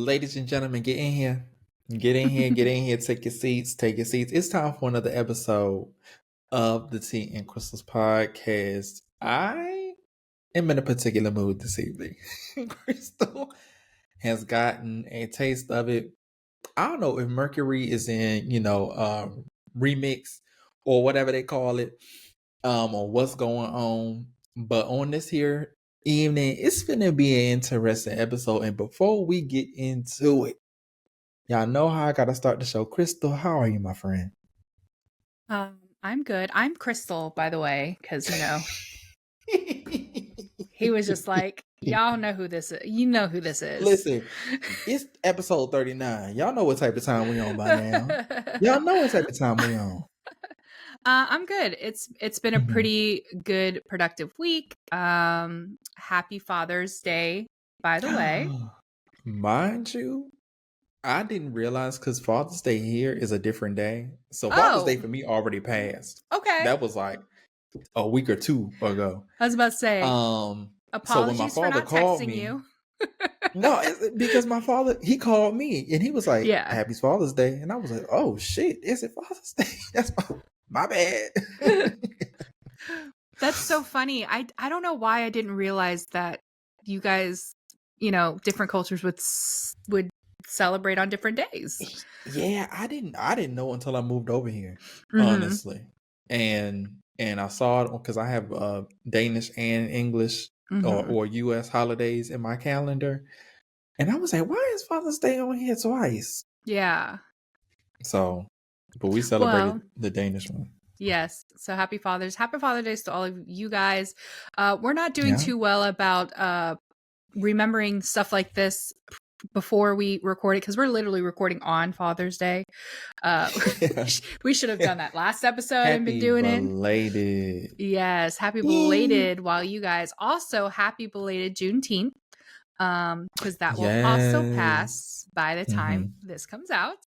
Ladies and gentlemen, get in here. Get in here, get in here, take your seats, take your seats. It's time for another episode of the Tea and Crystals podcast. I am in a particular mood this evening. Kristal has gotten a taste of it. I don't know if Mercury is in, remix or whatever they call it, or what's going on. But on this here evening, it's gonna be an interesting episode. And before we get into it, y'all know how I gotta start the show. Kristal, how are you, my friend? I'm good. I'm Kristal, by the way, because he was just like, y'all know who this is. You know who this is. Listen, it's episode 39. Y'all know what type of time we on by now. Y'all know what type of time we on. I'm good. It's been a pretty good, productive week. Happy Father's Day, by the way. Mind you, I didn't realize because Father's Day here is a different day. So Father's Day for me already passed. Okay. That was like a week or two ago. I was about to say, apologies for not texting you. No, because my father, he called me and he was like, Happy Father's Day. And I was like, oh shit, is it Father's Day? That's my bad. That's so funny. I don't know why I didn't realize that you guys, different cultures would celebrate on different days. Yeah, I didn't know until I moved over here, honestly. And I saw it because I have Danish and English or US holidays in my calendar. And I was like, why is Father's Day on here twice? Yeah. So, but we celebrated the Danish one. Yes. So happy Father's Day to all of you guys. We're not doing too well about remembering stuff like this before we record it because we're literally recording on Father's Day. We should have done that last episode and been doing belated. it. Yes, happy belated. While you guys also happy belated Juneteenth, because that will also pass by the time this comes out.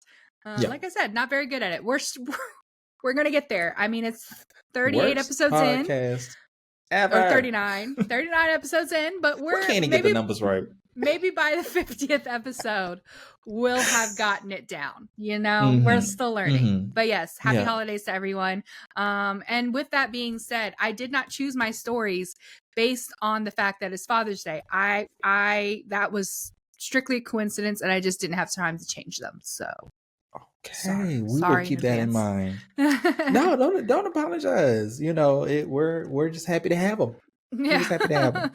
Like I said, not very good at it. We're gonna get there. I mean, it's 38 episodes podcast in. Ever. Or 39 episodes in, but we can't even get the numbers right. Maybe by the 50th episode, we'll have gotten it down. We're still learning. But yes, happy holidays to everyone. And with that being said, I did not choose my stories based on the fact that it's Father's Day. That was strictly a coincidence, and I just didn't have time to change them. So. Okay, we will keep that in mind. No, don't apologize. We're just happy to have them. Yeah. We're just happy to have them.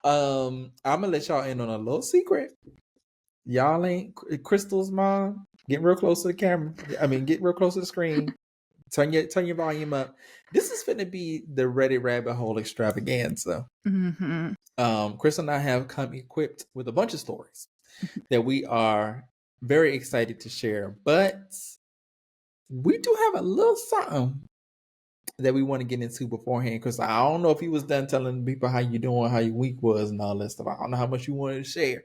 I'm gonna let y'all in on a little secret. Y'all ain't Kristal's mom. Get real close to the camera. I mean, get real close to the screen. Turn your volume up. This is finna be the Reddit rabbit hole extravaganza. Kristal and I have come equipped with a bunch of stories that we are very excited to share, but we do have a little something that we want to get into beforehand, because I don't know if you was done telling people how you doing, how your week was, and all that stuff. I don't know how much you wanted to share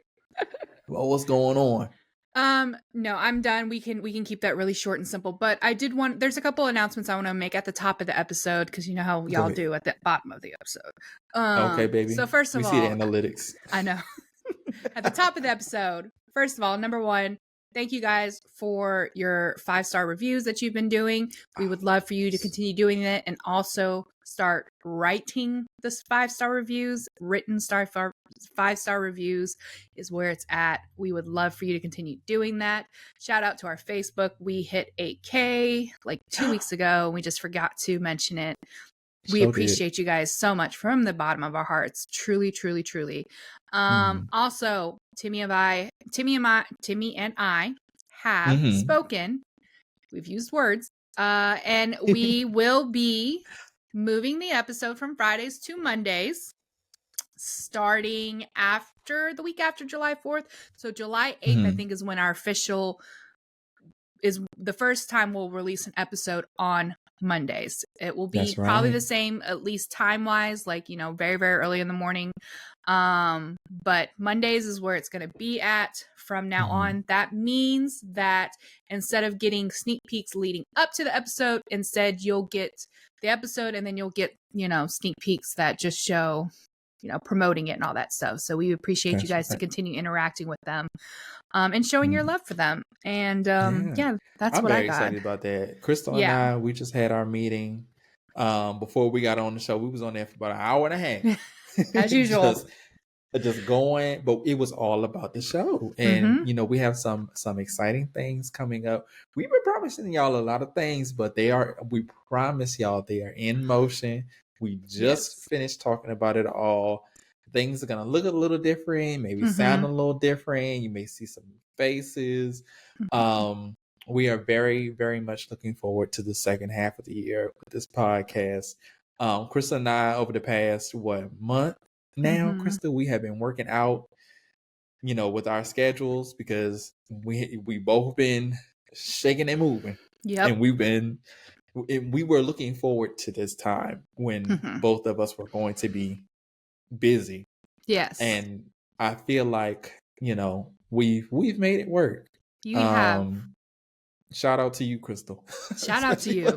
about what's going on. No, I'm done. We can keep that really short and simple. But there's a couple announcements I want to make at the top of the episode, because you know how y'all do at the bottom of the episode. Okay, baby. So first of all, we see the analytics. I know. At the top of the episode, first of all, number one, thank you guys for your 5-star reviews that you've been doing. We would love for you to continue doing it, and also start writing the 5-star reviews. Written 5-star reviews is where it's at. We would love for you to continue doing that. Shout out to our Facebook. We hit 8K like 2 weeks ago, and we just forgot to mention it. We appreciate you guys so much from the bottom of our hearts. Truly, truly, truly. Also, Timmy and I have spoken. We've used words. And we will be moving the episode from Fridays to Mondays, starting after the week after July 4th. So July 8th, I think, is when our is the first time we'll release an episode on Mondays. It will be probably the same, at least time-wise, like, very, very early in the morning. But Mondays is where it's going to be at from now on. That means that instead of getting sneak peeks leading up to the episode, instead you'll get the episode, and then you'll get, sneak peeks that just show promoting it and all that stuff. So we appreciate you guys to continue interacting with them and showing your love for them. And that's I'm what I very got. excited about that. Kristal and I, we just had our meeting before we got on the show. We was on there for about an hour and a half. As usual. just going, but it was all about the show. And we have some exciting things coming up. We've been promising y'all a lot of things, but we promise y'all they are in motion. We just finished talking about it all. Things are gonna look a little different, maybe sound a little different. You may see some faces. We are very, very much looking forward to the second half of the year with this podcast. Kristal and I, over the past month now, Kristal, we have been working out, with our schedules, because we both been shaking and moving. And we were looking forward to this time when both of us were going to be busy. Yes. And I feel like, we've made it work. You have. Shout out to you, Kristal. Shout out to you.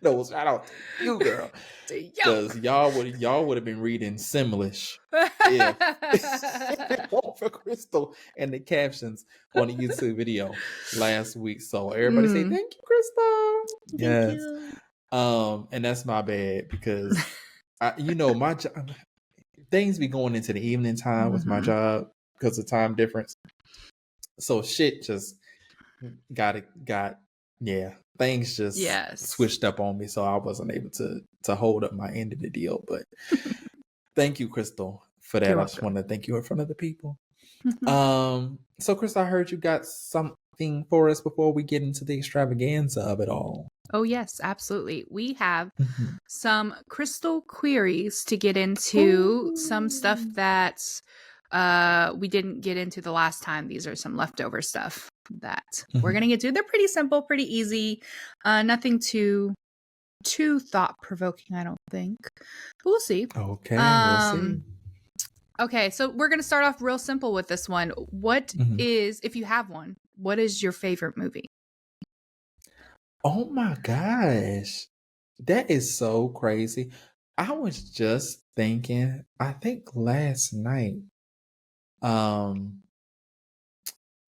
No, shout out to you, girl. Because y'all would have been reading Simlish if it weren't for Kristal and the captions on the YouTube video last week. So everybody say thank you, Kristal. Thank you. And that's my bad, because my job, things be going into the evening time with my job because of time difference. So shit just things just switched up on me, so I wasn't able to hold up my end of the deal. But thank you, Kristal, for that. I just want to thank you in front of the people. So Kristal, I heard you got something for us before we get into the extravaganza of it all. Oh yes, absolutely. We have some Kristal queries to get into. Some stuff that we didn't get into the last time. These are some leftover stuff that we're gonna get to. They're pretty simple, pretty easy, nothing too thought-provoking, I don't think, but we'll see. Okay, we'll see. Okay, so we're gonna start off real simple with this one. What is, if you have one, what is your favorite movie? Oh my gosh, that is so crazy. I was just thinking, I think last night,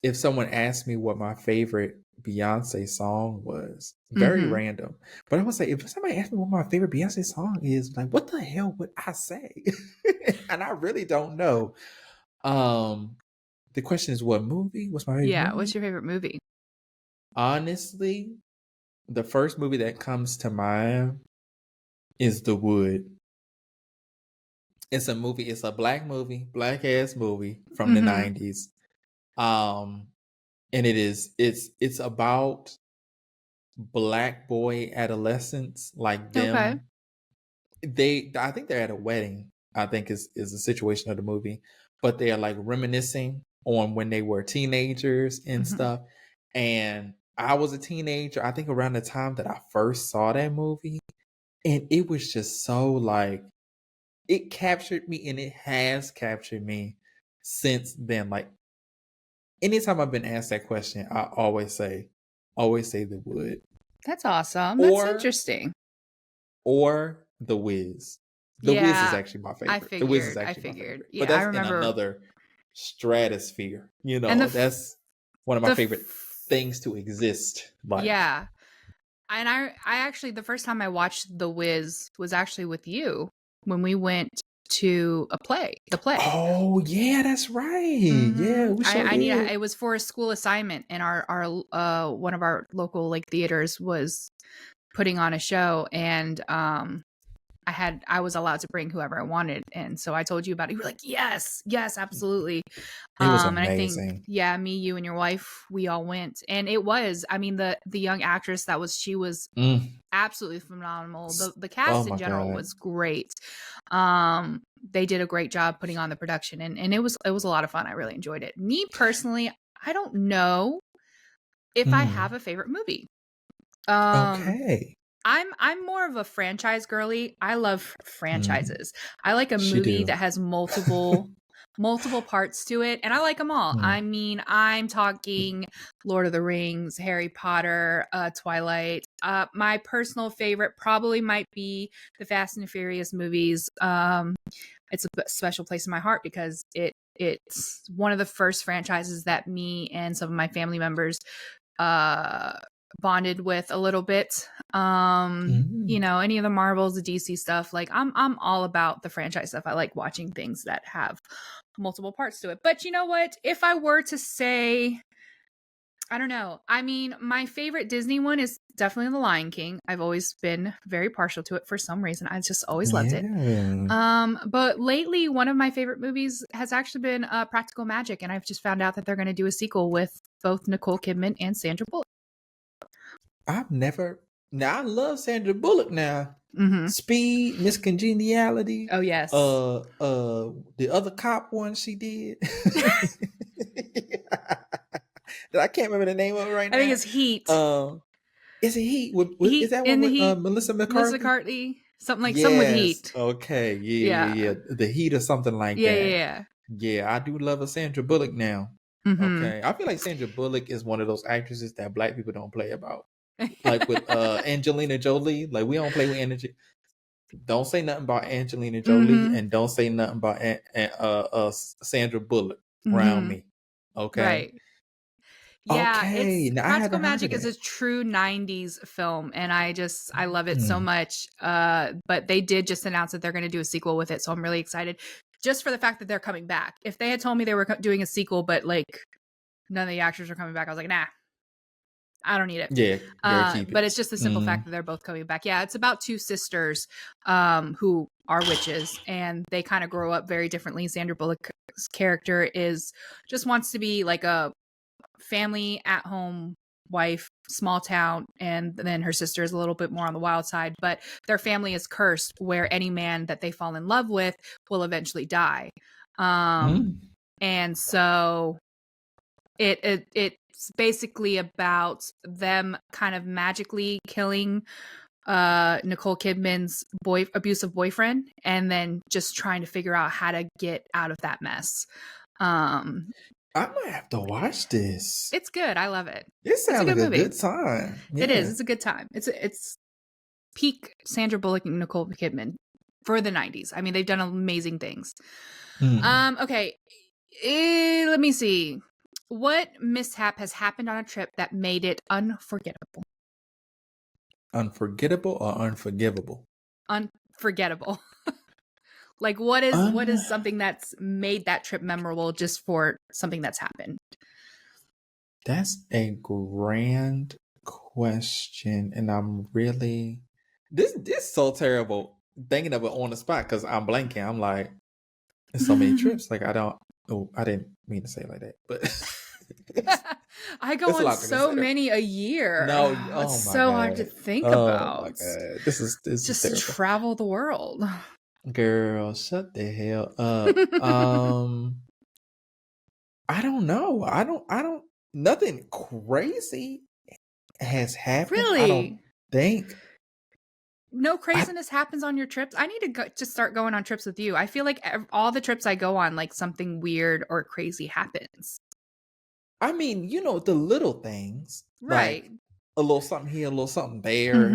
if someone asked me what my favorite Beyonce song was, very random, but I would say, if somebody asked me what my favorite Beyonce song is, like, what the hell would I say? And I really don't know. The question is, what movie? What's my favorite movie? What's your favorite movie? Honestly, the first movie that comes to mind is The Wood. It's a movie. It's a black ass movie from the 90s. And it's about black boy adolescents, like them. I think they're at a wedding, I think is the situation of the movie, but they are like reminiscing on when they were teenagers and stuff. And I was a teenager, I think, around the time that I first saw that movie. And it was just so, like, it captured me, and it has captured me since then. Like, anytime I've been asked that question, I always say The Wood. That's awesome. That's interesting. Or The Wiz. The Wiz is actually my favorite. The Wiz is actually my favorite. Yeah, but that's in another stratosphere. That's one of my favorite things to exist. Like. Yeah. And I actually, the first time I watched The Wiz was actually with you when we went to the play. Oh yeah, that's right. Yeah, we sure did. It was for a school assignment, and our one of our local like theaters was putting on a show, and I was allowed to bring whoever I wanted, and so I told you about it. You were like, yes, absolutely. It was amazing. And I think, me, you, and your wife, we all went, and it was. I mean, the young actress she was absolutely phenomenal. The cast in general was great. They did a great job putting on the production, and it was a lot of fun. I really enjoyed it. Me personally, I don't know if I have a favorite movie. Okay. I'm more of a franchise girly. I love franchises. I like a movie that has multiple parts to it, and I like them all. I mean, I'm talking Lord of the Rings, Harry Potter, Twilight. My personal favorite probably might be the Fast and Furious movies. it's a special place in my heart because it's one of the first franchises that me and some of my family members bonded with a little bit. You know, any of the Marvels, the DC stuff, like I'm all about the franchise stuff. I like watching things that have multiple parts to it. But you know what? If I were to say, I don't know. I mean, my favorite Disney one is definitely The Lion King. I've always been very partial to it for some reason. I just always loved it. But lately, one of my favorite movies has actually been Practical Magic, and I've just found out that they're going to do a sequel with both Nicole Kidman and Sandra Bullock. Now I love Sandra Bullock now. Speed, Miss Congeniality. Oh yes. The other cop one she did. I can't remember the name of it right now. I think it's Heat. Is it Heat? Is that one with Melissa McCarthy? Melissa McCarthy. Something like something with Heat. Okay. Yeah. The Heat or something like that. Yeah, I do love a Sandra Bullock now. Okay. I feel like Sandra Bullock is one of those actresses that Black people don't play about. Like with Angelina Jolie. Like we don't play with energy. Don't say nothing about Angelina Jolie and don't say nothing about Sandra Bullock around me. Okay. Right. Yeah, Practical Magic is a true 90s film, and I love it so much. But they did just announce that they're going to do a sequel with it, so I'm really excited just for the fact that they're coming back. If they had told me they were doing a sequel, but like none of the actors are coming back, I was like, nah, I don't need it. Yeah, but it's just the simple fact that they're both coming back. Yeah, it's about two sisters who are witches, and they kind of grow up very differently. Sandra Bullock's character just wants to be like a family at home wife, small town, and then her sister is a little bit more on the wild side, but their family is cursed where any man that they fall in love with will eventually die. And so it's basically about them kind of magically killing Nicole Kidman's abusive boyfriend and then just trying to figure out how to get out of that mess. I might have to watch this. It's good. I love it. It sounds like a good time. Yeah. It is. It's a good time. It's peak Sandra Bullock and Nicole Kidman for the 90s. I mean, they've done amazing things. Okay. Let me see. What mishap has happened on a trip that made it unforgettable? Unforgettable or unforgivable? Unforgettable. Like what is something that's made that trip memorable just for something that's happened? That's a grand question, and I'm really this so terrible thinking of it on the spot because I'm blanking. I'm like, there's so many trips. Like I didn't mean to say it like that, but I go on so many a year. No, it's so hard to think about. Oh my God. This is just terrible. Travel the world. Girl, shut the hell up. I don't know. I don't nothing crazy has happened. Really? I don't think. No craziness happens on your trips. I need to just start going on trips with you. I feel like all the trips I go on, like something weird or crazy happens. I mean, the little things. Right. Like a little something here, a little something there,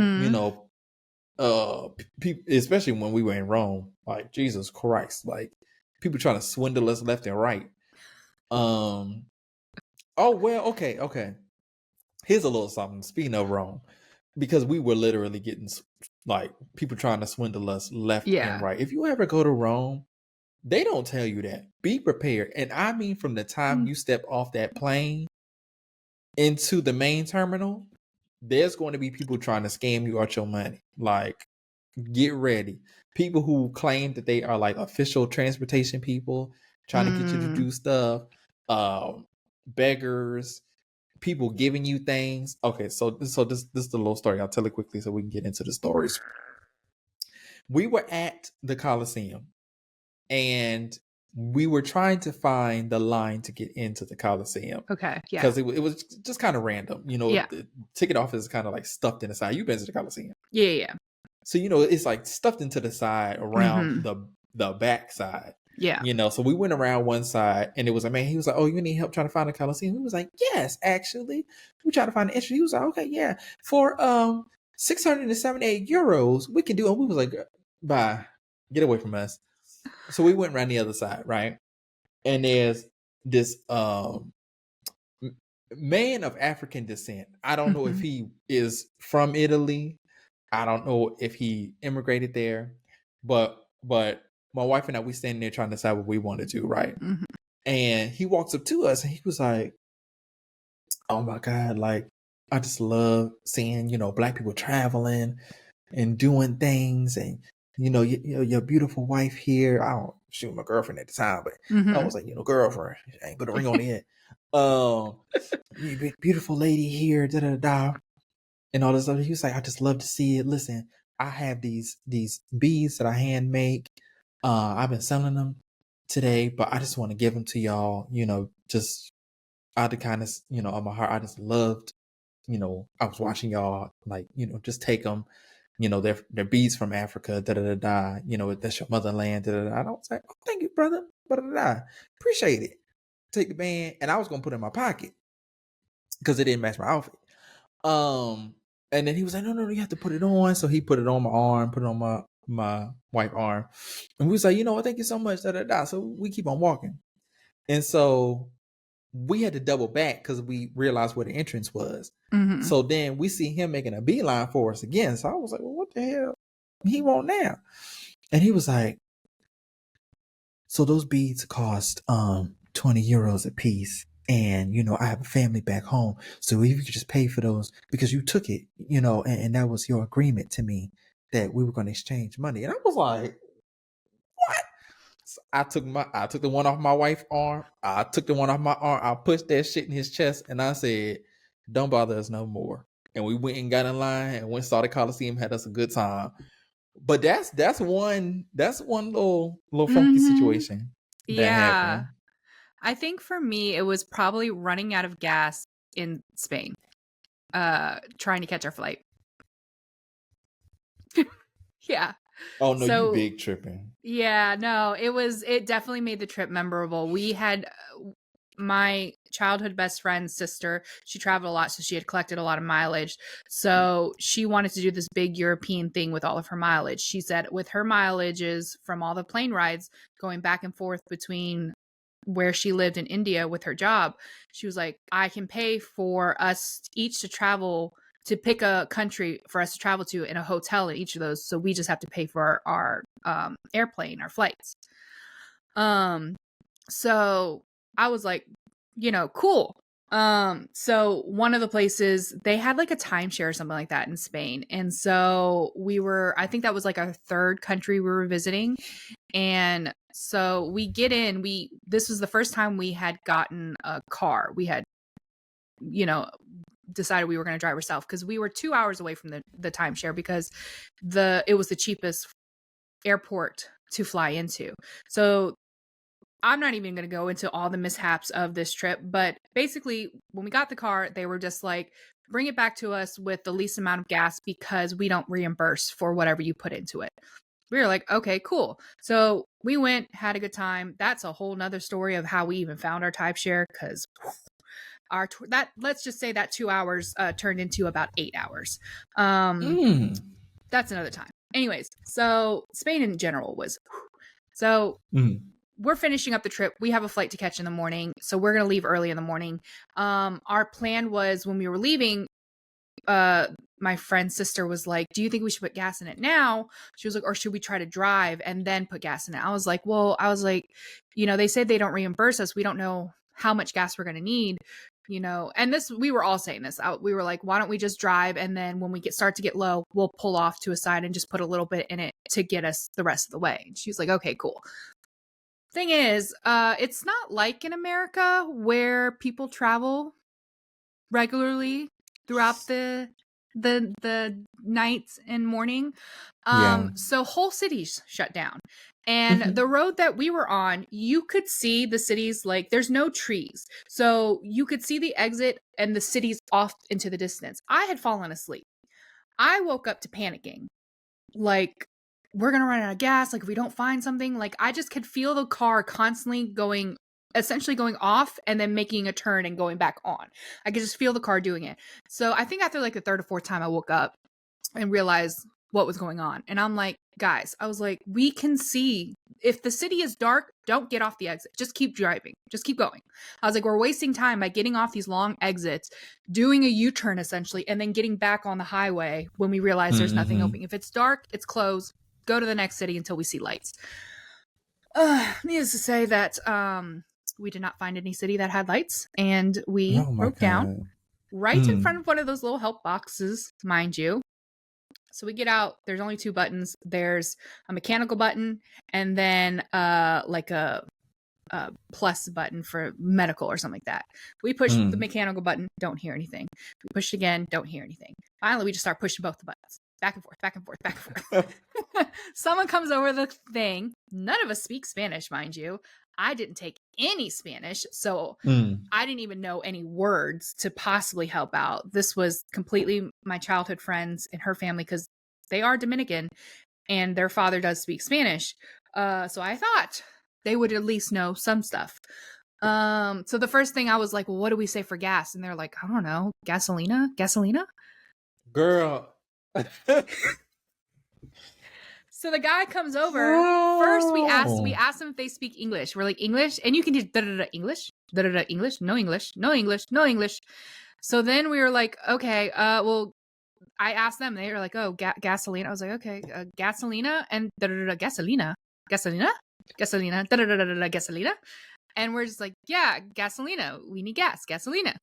people, especially when we were in Rome, like Jesus Christ, like people trying to swindle us left and right. Oh well, okay. Here's a little something. Speaking of Rome, because we were literally getting like people trying to swindle us left and right. If you ever go to Rome, they don't tell you that. Be prepared, and I mean from the time you step off that plane into the main terminal, there's going to be people trying to scam you out your money. Like, get ready. People who claim that they are like official transportation people trying to get you to do stuff. Beggars, people giving you things. Okay, so this is the little story. I'll tell it quickly so we can get into the stories. We were at the Coliseum and we were trying to find the line to get into the Coliseum. Okay, yeah. Because it was just kind of random. The ticket office is kind of like stuffed in the side. You've been to the Coliseum. Yeah. So, it's like stuffed into the side around the back side. Yeah. So we went around one side and it was a man. He was like, oh, you need help trying to find the Coliseum? We was like, yes, actually. We tried to find the entry. He was like, okay, yeah. For 678 euros, we can do it. And we was like, bye. Get away from us. So we went around the other side, right? And there's this man of African descent. I don't know if he is from Italy. I don't know if he immigrated there, but my wife and I, we standing there trying to decide what we want to do, right? And he walks up to us and he was like, "Oh my God, like I just love seeing, Black people traveling and doing things, and your beautiful wife here." I don't shoot my girlfriend at the time, but I was like, girlfriend, I ain't put a ring on it. Beautiful lady here, da da da, and all this stuff. He was like, "I just love to see it. Listen, I have these beads that I hand make. I've been selling them today, but I just want to give them to y'all. Just out of the kindness, of my heart. I just loved, I was watching y'all, like, just take them. They're beads from Africa, da da da da. That's your motherland, da da da." And I was like, "Oh, thank you, brother, da da da. Appreciate it." Take the band, and I was gonna put it in my pocket because it didn't match my outfit. And then he was like, no, you have to put it on. So he put it on my arm, put it on my wife's arm. And we was like, thank you so much, da da da. So we keep on walking. And so we had to double back because we realized where the entrance was. So then we see him making a beeline for us again. So I was like, well, what the hell he want now? And he was like, "So those beads cost 20 euros a piece. And, I have a family back home. So if you could just pay for those because you took it, and that was your agreement to me that we were going to exchange money." And I was like, "What?" So I took the one off my wife's arm. I took the one off my arm. I pushed that shit in his chest and I said, "Don't bother us no more." And we went and got in line and went saw the Coliseum, had us a good time. But that's one little funky situation that happened. I think for me, it was probably running out of gas in Spain, trying to catch our flight. Yeah. Oh no, you big tripping. Yeah, no, it definitely made the trip memorable. We had my childhood best friend's sister. She traveled a lot, so she had collected a lot of mileage. So she wanted to do this big European thing with all of her mileage. She said with her mileages from all the plane rides going back and forth between where she lived in India with her job, she was like, "I can pay for us each to travel to pick a country for us to travel to in a hotel in each of those. So we just have to pay for our airplane, our flights." So I was like, cool. So one of the places they had like a timeshare or something like that in Spain. And so I think that was like our third country we were visiting. And so we get in, this was the first time we had gotten a car. We had, decided we were going to drive ourselves because we were 2 hours away from the timeshare because it was the cheapest airport to fly into. So I'm not even going to go into all the mishaps of this trip, but basically when we got the car, they were just like, "Bring it back to us with the least amount of gas because we don't reimburse for whatever you put into it." We were like, "Okay, cool." So we went, had a good time. That's a whole nother story of how we even found our timeshare because let's just say that 2 hours turned into about 8 hours. That's another time. Anyways, so Spain in general was so we're finishing up the trip. We have a flight to catch in the morning, so we're gonna leave early in the morning. Our plan was when we were leaving, my friend's sister was like, "Do you think we should put gas in it now?" She was like, "Or should we try to drive and then put gas in it?" I was like, they said they don't reimburse us. We don't know how much gas we're going to need, and we were all saying this out. We were like, "Why don't we just drive? And then when we start to get low, we'll pull off to a side and just put a little bit in it to get us the rest of the way." And she was like, "Okay, cool." Thing is, it's not like in America where people travel regularly throughout the nights and morning. So whole cities shut down. And the road that we were on, you could see the cities, like there's no trees. So you could see the exit and the cities off into the distance. I had fallen asleep. I woke up to panicking. Like, we're going to run out of gas. Like, if we don't find something, like I just could feel the car constantly essentially going off and then making a turn and going back on. I could just feel the car doing it. So I think after like the third or fourth time I woke up and realized what was going on. And I'm like, guys, I was like, we can see if the city is dark, don't get off the exit. Just keep driving. Just keep going. I was like, we're wasting time by getting off these long exits, doing a U-turn essentially, and then getting back on the highway when we realize there's nothing open. If it's dark, it's closed. Go to the next city until we see lights. Needless to say that we did not find any city that had lights, and we broke down right in front of one of those little help boxes, mind you. So we get out. There's only 2 buttons. There's a mechanical button and then like a plus button for medical or something like that. We push the mechanical button, don't hear anything. We push it again, don't hear anything. Finally, we just start pushing both the buttons. Back and forth, back and forth, back and forth. Someone comes over the thing. None of us speak Spanish, mind you. I didn't take any Spanish, so I didn't even know any words to possibly help out. This was completely my childhood friends and her family because they are Dominican and their father does speak Spanish. So I thought they would at least know some stuff. So the first thing I was like, well, what do we say for gas? And they're like, I don't know, gasolina? Girl. So the guy comes over. First, we asked them if they speak English. We're like, English? And you can just English? English? No English? No English? No English? So then we were like, okay, well, I asked them. They were like, oh, gasolina. I was like, okay, gasolina and gasolina. Gasolina. And we're just like, yeah, gasolina. We need gas. Gasolina.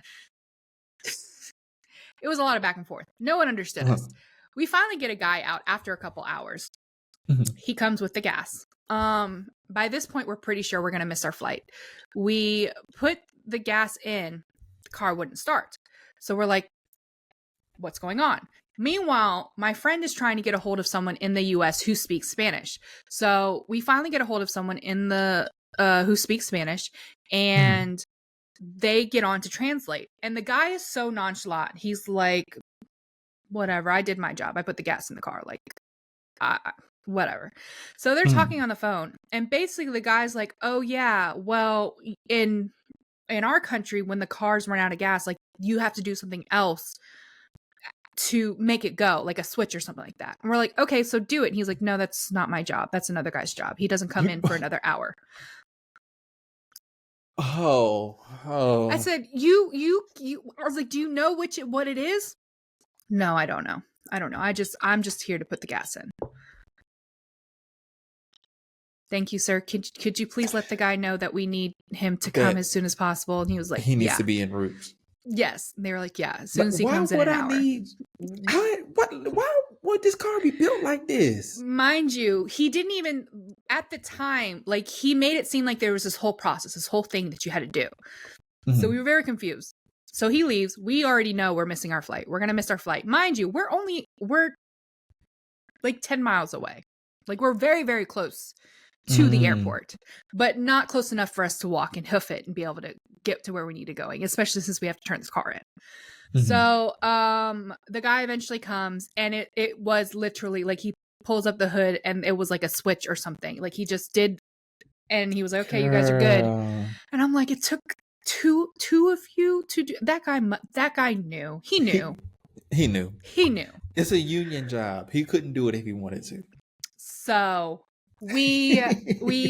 It was a lot of back and forth. No one understood us. We finally get a guy out after a couple hours. He comes with the gas. By this point, we're pretty sure we're going to miss our flight. We put the gas in. The car wouldn't start. So we're like, what's going on? Meanwhile, my friend is trying to get a hold of someone in the U.S. who speaks Spanish. So we finally get a hold of someone in the who speaks Spanish, and they get on to translate. And the guy is so nonchalant. He's like, whatever, I did my job. I put the gas in the car. Like, whatever. So they're talking on the phone. And basically the guy's like, oh, yeah, well, in our country, when the cars run out of gas, like, you have to do something else to make it go, like a switch or something like that. And we're like, okay, so do it. And he's like, no, that's not my job. That's another guy's job. He doesn't come in for another hour. Oh. I said, you I was like, do you know what it is? No, I don't know. I'm just here to put the gas in. Thank you, sir. Could you please let the guy know that we need him to come as soon as possible? And he was like, he needs to be en route. Yes. And they were like, yeah, as soon as he comes in an hour. Why would this car be built like this? Mind you, he didn't even, at the time, like, he made it seem like there was this whole process, this whole thing that you had to do. So we were very confused. So he leaves. We already know we're missing our flight. We're going to miss our flight. Mind you, we're like 10 miles away. Like, we're very, very close to the airport, but not close enough for us to walk and hoof it and be able to get to where we need to go, especially since we have to turn this car in. So the guy eventually comes, and it was literally like he pulls up the hood and it was like a switch or something. Like, he just did, and he was like, okay, you guys are good. And I'm like, it took two of you to do that. Guy knew. He knew. It's a union job. He couldn't do it if he wanted to. So we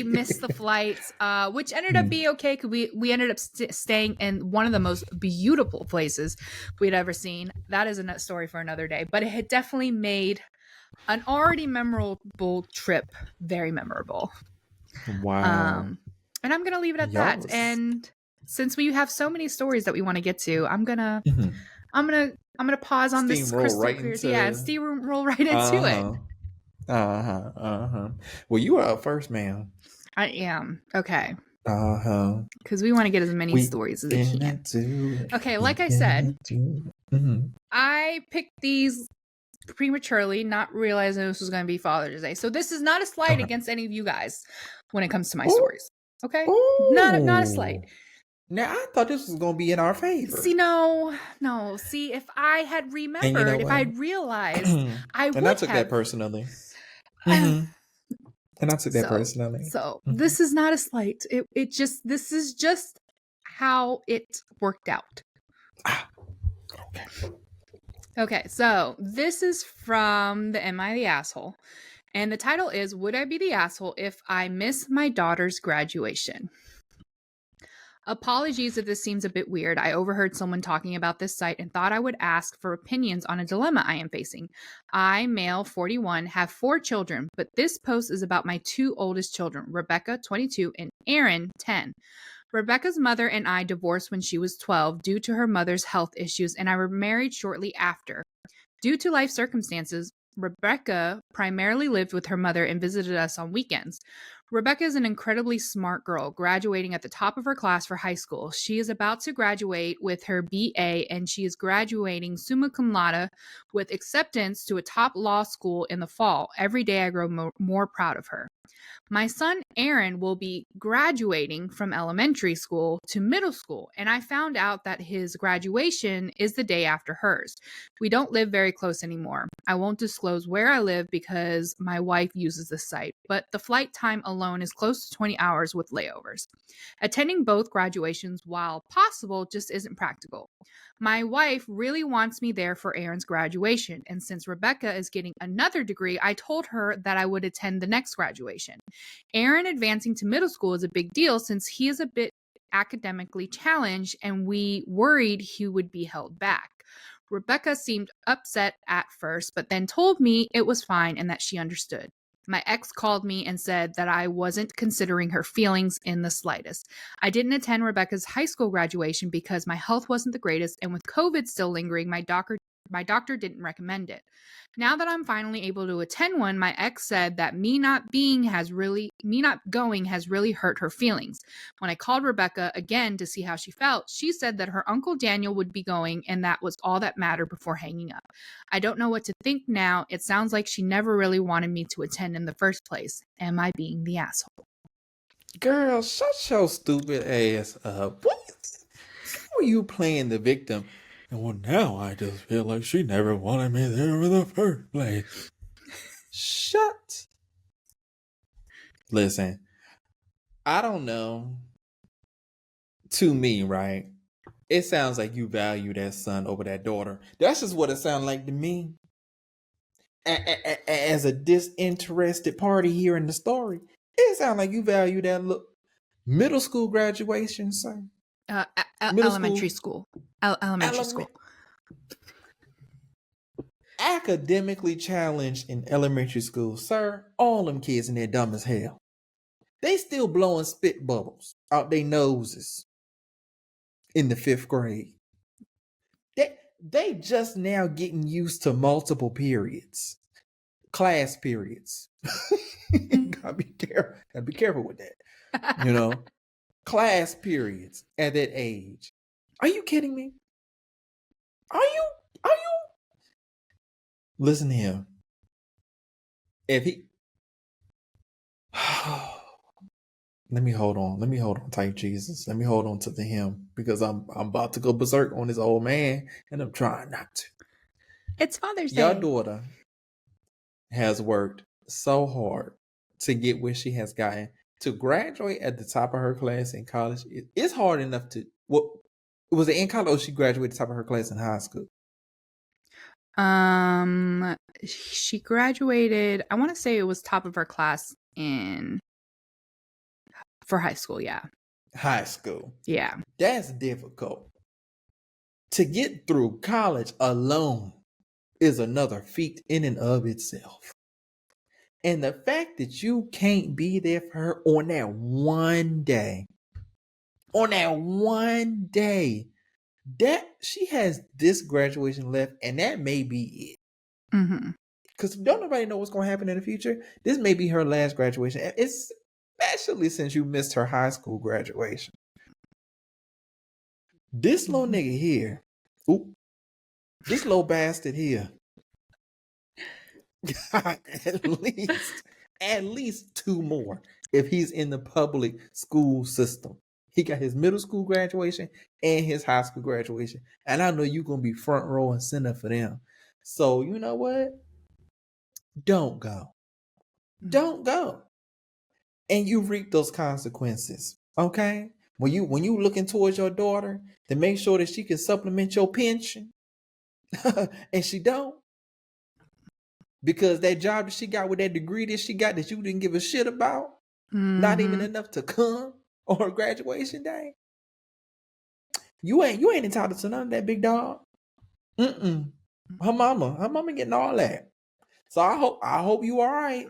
missed the flights, which ended up being okay, because we ended up staying in one of the most beautiful places we'd ever seen. That is a story for another day, but it had definitely made an already memorable trip very memorable. Wow. And I'm gonna leave it at that. And since we have so many stories that we want to get to, I'm gonna pause on this Kristal Clears, and steamroll right into it. Well, you are up first, ma'am. I am. Okay. Because we want to get as many stories as we can. Okay, like I said, I picked these prematurely, not realizing this was going to be Father's Day. So this is not a slight against any of you guys when it comes to my stories. Okay? Not a slight. Now, I thought this was going to be in our favor. See, no. See, if I had remembered, if I had realized, I would have. And I took that personally. And I took that personally. So this is not a slight. This is just how it worked out. Okay. Okay, so this is from the Am I the Asshole? And the title is, Would I be the asshole if I miss my daughter's graduation? Apologies if this seems a bit weird. I overheard someone talking about this site and thought I would ask for opinions on a dilemma I am facing. I, male 41, have 4 children, but this post is about my 2 oldest children, Rebecca 22 and Aaron 10. Rebecca's mother and I divorced when she was 12 due to her mother's health issues, and I were married shortly after. Due to life circumstances, Rebecca primarily lived with her mother and visited us on weekends. Rebecca is an incredibly smart girl, graduating at the top of her class for high school. She is about to graduate with her BA, and she is graduating summa cum laude with acceptance to a top law school in the fall. Every day I grow more proud of her. My son Aaron will be graduating from elementary school to middle school, and I found out that his graduation is the day after hers. We don't live very close anymore. I won't disclose where I live because my wife uses the site, but the flight time alone is close to 20 hours with layovers. Attending both graduations, while possible, just isn't practical. My wife really wants me there for Aaron's graduation, and since Rebecca is getting another degree, I told her that I would attend the next graduation. Aaron advancing to middle school is a big deal since he is a bit academically challenged, and we worried he would be held back. Rebecca seemed upset at first, but then told me it was fine and that she understood. My ex called me and said that I wasn't considering her feelings in the slightest. I didn't attend Rebecca's high school graduation because my health wasn't the greatest, and with COVID still lingering, my doctor didn't recommend it. Now that I'm finally able to attend one, my ex said that me not going has really hurt her feelings. When I called Rebecca again to see how she felt, she said that her uncle Daniel would be going and that was all that mattered before hanging up. I don't know what to think now. It sounds like she never really wanted me to attend in the first place. Am I being the asshole? Girl, shut your stupid ass up. What? How are you playing the victim? And well, now I just feel like she never wanted me there in the first place. Shut. Listen, I don't know. To me, right? It sounds like you value that son over that daughter. That's just what it sounds like to me. As a disinterested party here in the story, it sounds like you value that middle school graduation, son. Elementary school. Elementary school. Academically challenged in elementary school, sir. All them kids in there dumb as hell. They still blowing spit bubbles out their noses in the 5th grade. They just now getting used to multiple periods, class periods. Gotta be careful with that. You know, class periods at that age. Are you kidding me? Are you? Listen to him. If he let me hold on tight, Jesus. Let me hold on to the him because I'm about to go berserk on this old man and I'm trying not to. It's Father's Day. Your daughter has worked so hard to get where she has gotten. To graduate at the top of her class in college, it's hard enough to was it in college or she graduated at the top of her class in high school? She graduated, I want to say it was top of her class for high school, yeah. High school. Yeah. That's difficult. To get through college alone is another feat in and of itself. And the fact that you can't be there for her on that one day, that she has this graduation left, and that may be it. Mm-hmm. Because don't nobody know what's going to happen in the future. This may be her last graduation, especially since you missed her high school graduation. This little nigga here, this little bastard here, got at least 2 more if he's in the public school system. He got his middle school graduation and his high school graduation. And I know you're going to be front row and center for them. So, you know what? Don't go. Don't go. And you reap those consequences. Okay? When you looking towards your daughter to make sure that she can supplement your pension, and she don't. Because that job that she got with that degree that she got that you didn't give a shit about, not even enough to come on her graduation day. You ain't entitled to none of that, big dog. Her mama getting all that. So I hope you all right.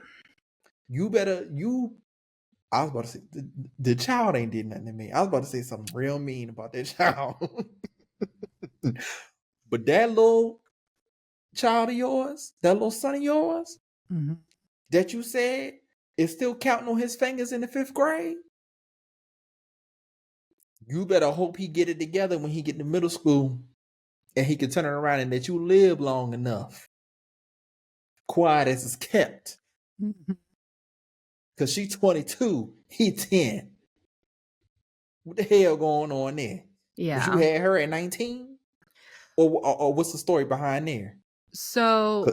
I was about to say the child ain't did nothing to me. I was about to say something real mean about that child. But that little child of yours, that little son of yours, that you said is still counting on his fingers in the 5th grade, you better hope he get it together when he get to middle school and he can turn it around and that you live long enough. Quiet as it's kept. Because she's 22, he 10. What the hell going on there? Yeah. Because you had her at 19? Or what's the story behind there? So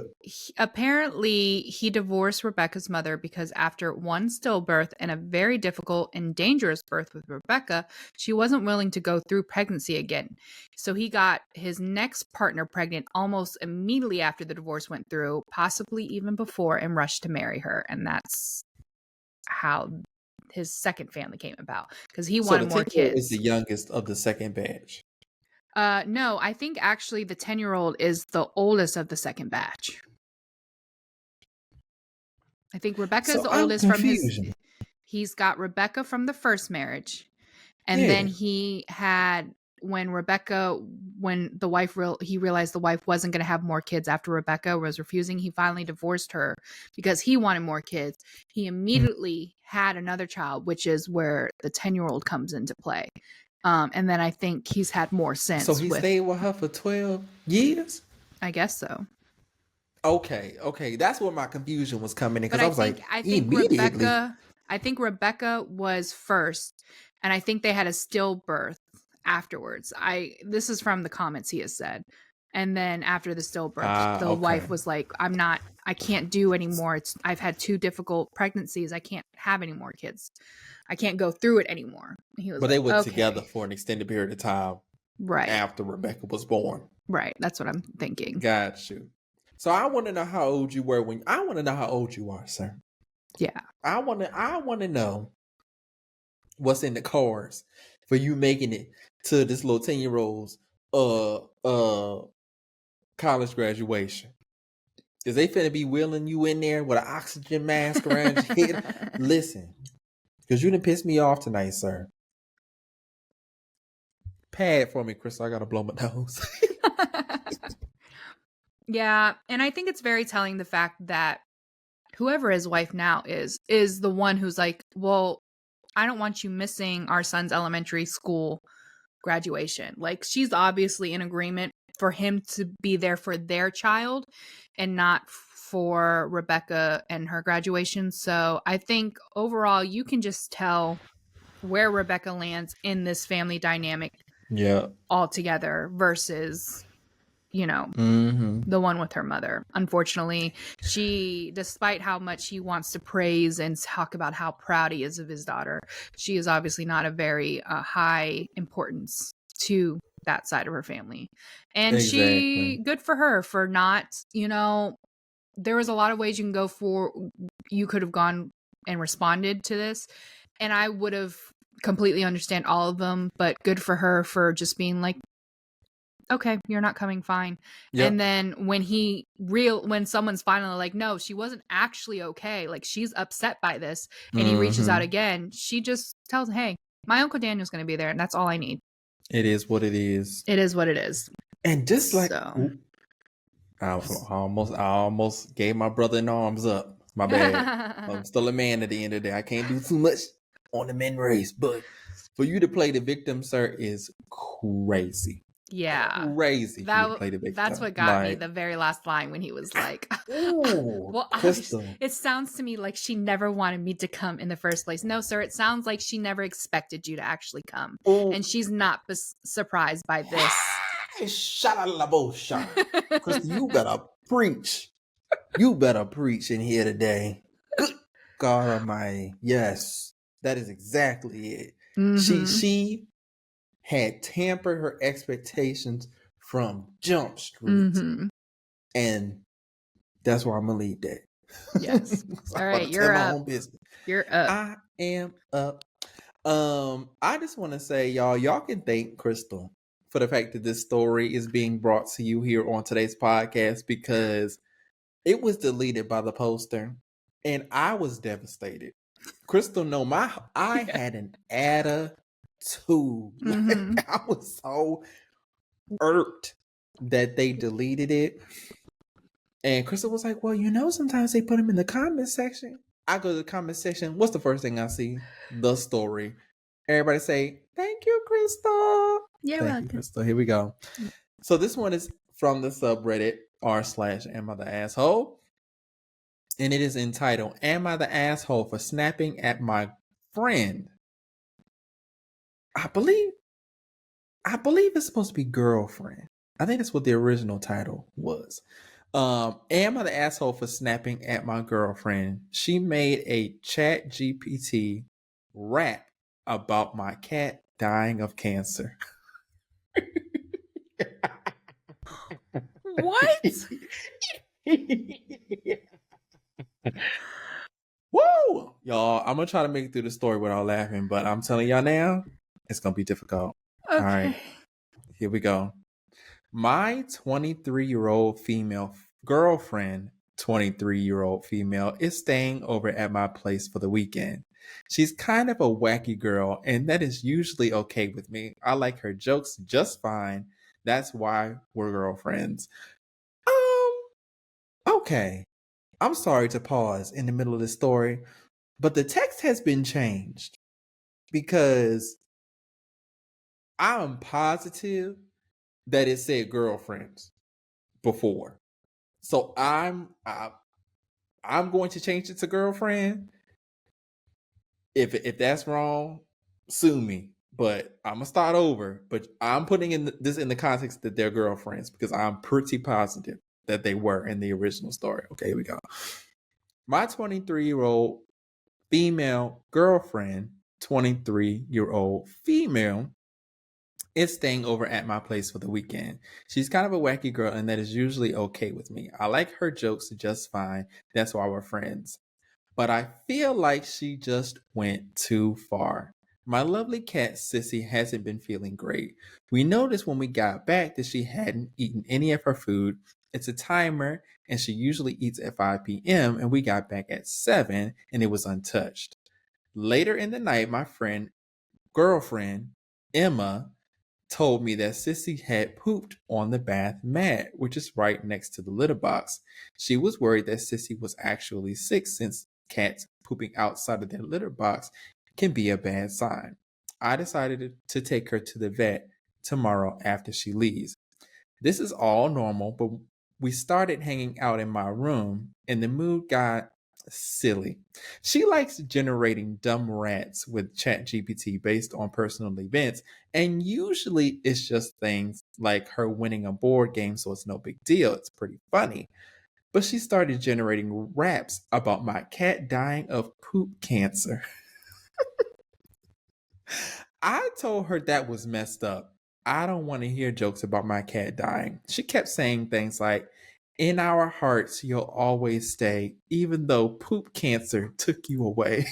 apparently he divorced Rebecca's mother because after one stillbirth and a very difficult and dangerous birth with Rebecca, she wasn't willing to go through pregnancy again. So he got his next partner pregnant almost immediately after the divorce went through, possibly even before, and rushed to marry her. And that's how his second family came about, because he wanted more kids. Is the youngest of the second batch. No, I think actually the 10-year-old is the oldest of the second batch. I think Rebecca is the oldest from his. He's got Rebecca from the first marriage, and then he had when the wife he realized the wife wasn't going to have more kids after Rebecca was refusing. He finally divorced her because he wanted more kids. He immediately had another child, which is where the 10-year-old comes into play. And then I think he's had more since. So he stayed with her for 12 years? I guess so. Okay. That's where my confusion was coming in, because I was like, immediately. I think Rebecca was first, and I think they had a stillbirth afterwards. This is from the comments he has said. And then after the stillbirth, the wife was like, I can't do anymore. I've had 2 difficult pregnancies. I can't have any more kids. I can't go through it anymore. But they were together for an extended period of time. Right. After Rebecca was born. Right. That's what I'm thinking. Got you. So I want to know how old you were I want to know how old you are, sir. Yeah. I want to know what's in the cards for you making it to this little 10-year-old's college graduation. Is they finna be wheeling you in there with an oxygen mask around your head? Listen, because you done pissed me off tonight, sir. Pad for me, Kristal. I gotta blow my nose. Yeah, and I think it's very telling the fact that whoever his wife now is the one who's like, well, I don't want you missing our son's elementary school graduation. Like, she's obviously in agreement for him to be there for their child and not for Rebecca and her graduation. So I think overall you can just tell where Rebecca lands in this family dynamic altogether versus, the one with her mother. Unfortunately, despite how much he wants to praise and talk about how proud he is of his daughter, she is obviously not a very high importance to that side of her family. And good for her for not, there was a lot of ways you could have gone and responded to this, and I would have completely understand all of them, but good for her for just being like, okay, you're not coming, fine. Yep. And then when someone's finally like, no, she wasn't actually okay, like she's upset by this, and he reaches out again, she just tells him, hey, my Uncle Daniel's going to be there, and that's all I need. It is what it is. It is what it is. And just like I almost gave my brother an arms up. My bad. I'm still a man at the end of the day. I can't do too much on the men race, but for you to play the victim, sir, is crazy. Yeah, crazy. That's what got me. The very last line when he was like, "Well, it sounds to me like she never wanted me to come in the first place." No, sir, it sounds like she never expected you to actually come, and she's not surprised by this. Shut up, Kristal, you better preach. You better preach in here today. Good God Almighty, yes, that is exactly it. She had tampered her expectations from Jump Street. Mm-hmm. And that's where I'm going to leave that. Yes. All right, you're up. My own business. You're up. I am up. I just want to say, y'all can thank Kristal for the fact that this story is being brought to you here on today's podcast, because it was deleted by the poster and I was devastated. Kristal, no, I had an attitude. Mm-hmm. I was so irked that they deleted it. And Kristal was like, well, sometimes they put them in the comment section. I go to the comment section. What's the first thing I see? The story. Everybody say, thank you, Kristal. You're welcome. Thank you, Kristal. Here we go. So this one is from the subreddit r/am I the asshole? And it is entitled, Am I the Asshole for Snapping at My Friend? I believe it's supposed to be girlfriend. I think that's what the original title was. Am I the asshole for snapping at my girlfriend? She made a CHAT GPT rap about my cat dying of cancer. What? Woo! Y'all, I'm going to try to make it through the story without laughing, but I'm telling y'all now, it's going to be difficult. Okay. All right. Here we go. My 23-year-old female girlfriend, 23-year-old female, is staying over at my place for the weekend. She's kind of a wacky girl, and that is usually okay with me. I like her jokes just fine. That's why we're girlfriends. Okay. I'm sorry to pause in the middle of the story, but the text has been changed because I'm positive that it said girlfriends before. So I'm going to change it to girlfriend. If that's wrong, sue me. But I'm gonna start over. But I'm putting this in the context that they're girlfriends because I'm pretty positive that they were in the original story. Okay, here we go. My 23-year-old female girlfriend, 23-year-old female, is staying over at my place for the weekend. She's kind of a wacky girl, and that is usually okay with me. I like her jokes just fine. That's why we're friends. But I feel like she just went too far. My lovely cat, Sissy, hasn't been feeling great. We noticed when we got back that she hadn't eaten any of her food. It's a timer, and she usually eats at 5 p.m., and we got back at 7, and it was untouched. Later in the night, my girlfriend, Emma, told me that Sissy had pooped on the bath mat, which is right next to the litter box. She was worried that Sissy was actually sick, since cats pooping outside of their litter box can be a bad sign. I decided to take her to the vet tomorrow after she leaves. This is all normal, but we started hanging out in my room and the mood got silly. She likes generating dumb rants with ChatGPT based on personal events, and usually it's just things like her winning a board game, so it's no big deal. It's pretty funny. But she started generating raps about my cat dying of poop cancer. I told her that was messed up. I don't want to hear jokes about my cat dying. She kept saying things like, in our hearts, you'll always stay, even though poop cancer took you away.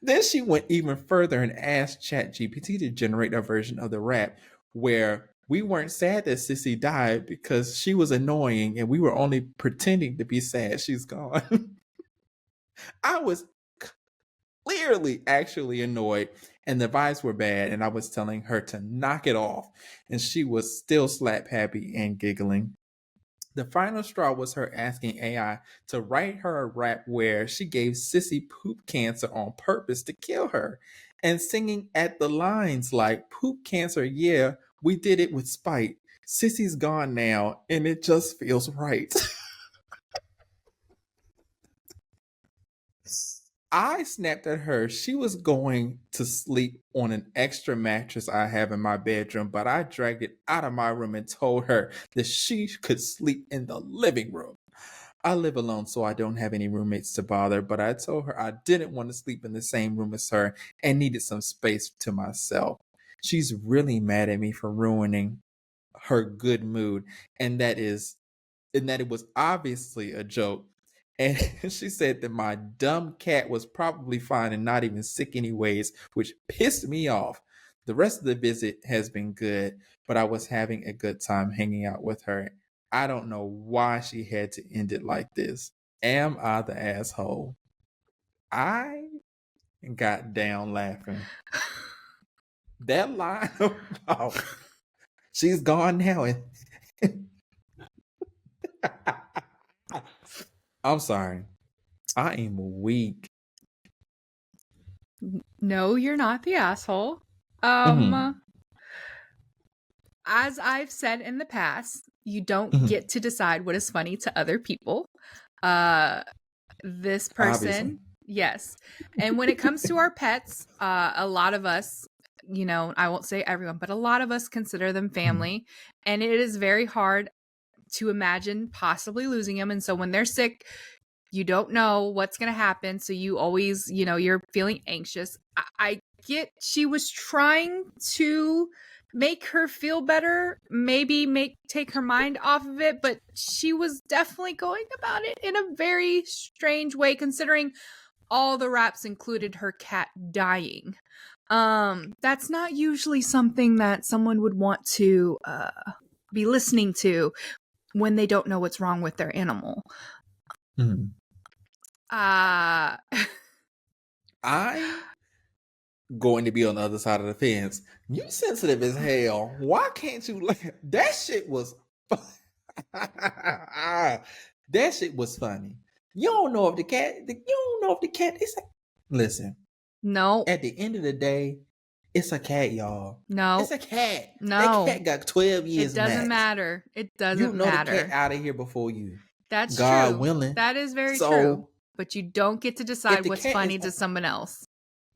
Then she went even further and asked ChatGPT to generate a version of the rap where we weren't sad that Sissy died because she was annoying and we were only pretending to be sad she's gone. I was clearly actually annoyed and the vibes were bad, and I was telling her to knock it off, and she was still slap happy and giggling. The final straw was her asking AI to write her a rap where she gave Sissy poop cancer on purpose to kill her, and singing at the lines like, poop cancer, yeah, we did it with spite. Sissy's gone now, and it just feels right. I snapped at her. She was going to sleep on an extra mattress I have in my bedroom, but I dragged it out of my room and told her that she could sleep in the living room. I live alone, so I don't have any roommates to bother, but I told her I didn't want to sleep in the same room as her and needed some space to myself. she's really mad at me for ruining her good mood, and that it was obviously a joke. And she said that my dumb cat was probably fine and not even sick anyways, which pissed me off. The rest of the visit has been good, but I was having a good time hanging out with her. I don't know why she had to end it like this. Am I the asshole? I got down laughing. That line about she's gone now and I'm sorry. I am weak. No, you're not the asshole. As I've said in the past, you don't get to decide what is funny to other people. This person, obviously. Yes. And when it comes to our pets, a lot of us, you know, I won't say everyone, but a lot of us consider them family. And it is very hard to imagine possibly losing them. And so when they're sick, you don't know what's going to happen. So you always, you know, you're feeling anxious. I get she was trying to make her feel better, maybe take her mind off of it, but she was definitely going about it in a very strange way, considering all the raps included her cat dying. That's not usually something that someone would want to be listening to when they don't know what's wrong with their animal. I'm going to be on the other side of the fence. You sensitive as hell. Why can't you laugh? That shit was that shit was funny. You don't know if the cat is listen. No. At the end of the day, it's a cat, y'all. No. It's a cat. No. That cat got 12 years. It doesn't matter. It doesn't matter. The cat out of here before you. That's God true. willing. That is very true. But you don't get to decide what's funny to someone else.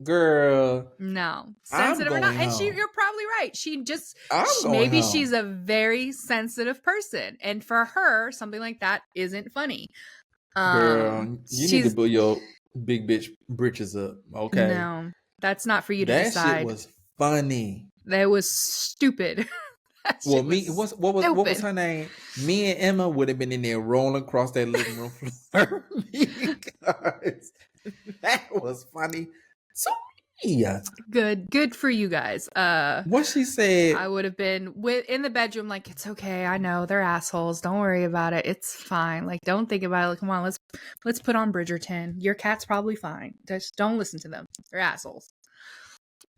Girl. No. Sensitive or not. And you're probably right. She's a very sensitive person. And for her, something like that isn't funny. Girl, you need to put your big bitch britches up. Okay. No. That's not for you to decide. That shit was funny. That was stupid. Well, what was her name? Me and Emma would have been in there rolling across that living room floor because that was funny. So yeah, good for you guys. What she said, I would have been in the bedroom like, it's okay. I know they're assholes. Don't worry about it. It's fine. Like, don't think about it. Like, come on, let's put on Bridgerton. Your cat's probably fine. Just don't listen to them. They're assholes.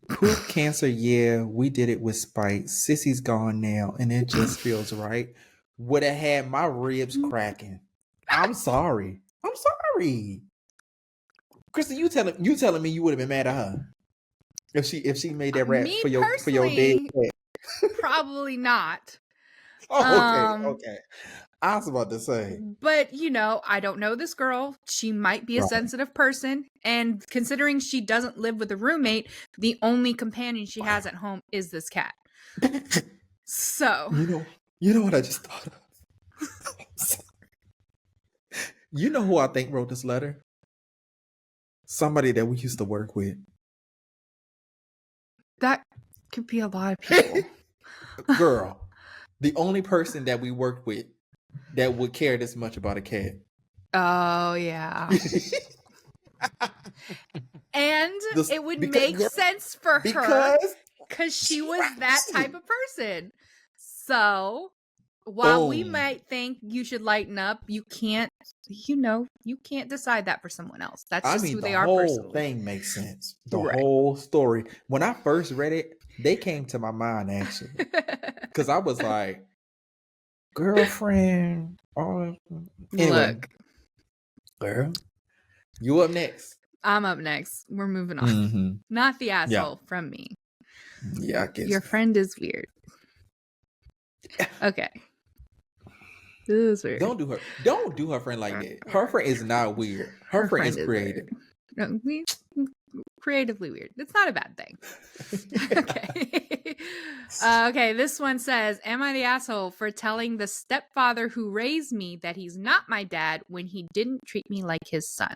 Poop cancer, yeah, we did it with spite. Sissy's gone now, and it just feels right. Would have had my ribs cracking. I'm sorry. Kristal, you telling me you would have been mad at her if she made that rap for your dead cat? Probably not. Okay. I was about to say. But, you know, I don't know this girl. She might be a sensitive person. And considering she doesn't live with a roommate, the only companion she has at home is this cat. So. You know what I just thought of? You know who I think wrote this letter? Somebody that we used to work with. That could be a lot of people. Girl, the only person that we worked with that would care this much about a cat. Oh, yeah. And it would make sense for her because she was that type of person. So while we might think you should lighten up, you can't decide that for someone else. That's just who they are personally. The whole thing makes sense. The whole story. When I first read it, they came to my mind, actually. Because I was like, girlfriend. Anyway, look, girl, you up next. I'm up next. We're moving on. Mm-hmm. Not the asshole from me. Yeah, I guess. Your friend is weird. Okay. This is weird. Don't do her friend like that. Her friend is not weird. Her friend is creative. Creatively weird. It's not a bad thing. Okay. Okay, this one says, am I the asshole for telling the stepfather who raised me that he's not my dad when he didn't treat me like his son?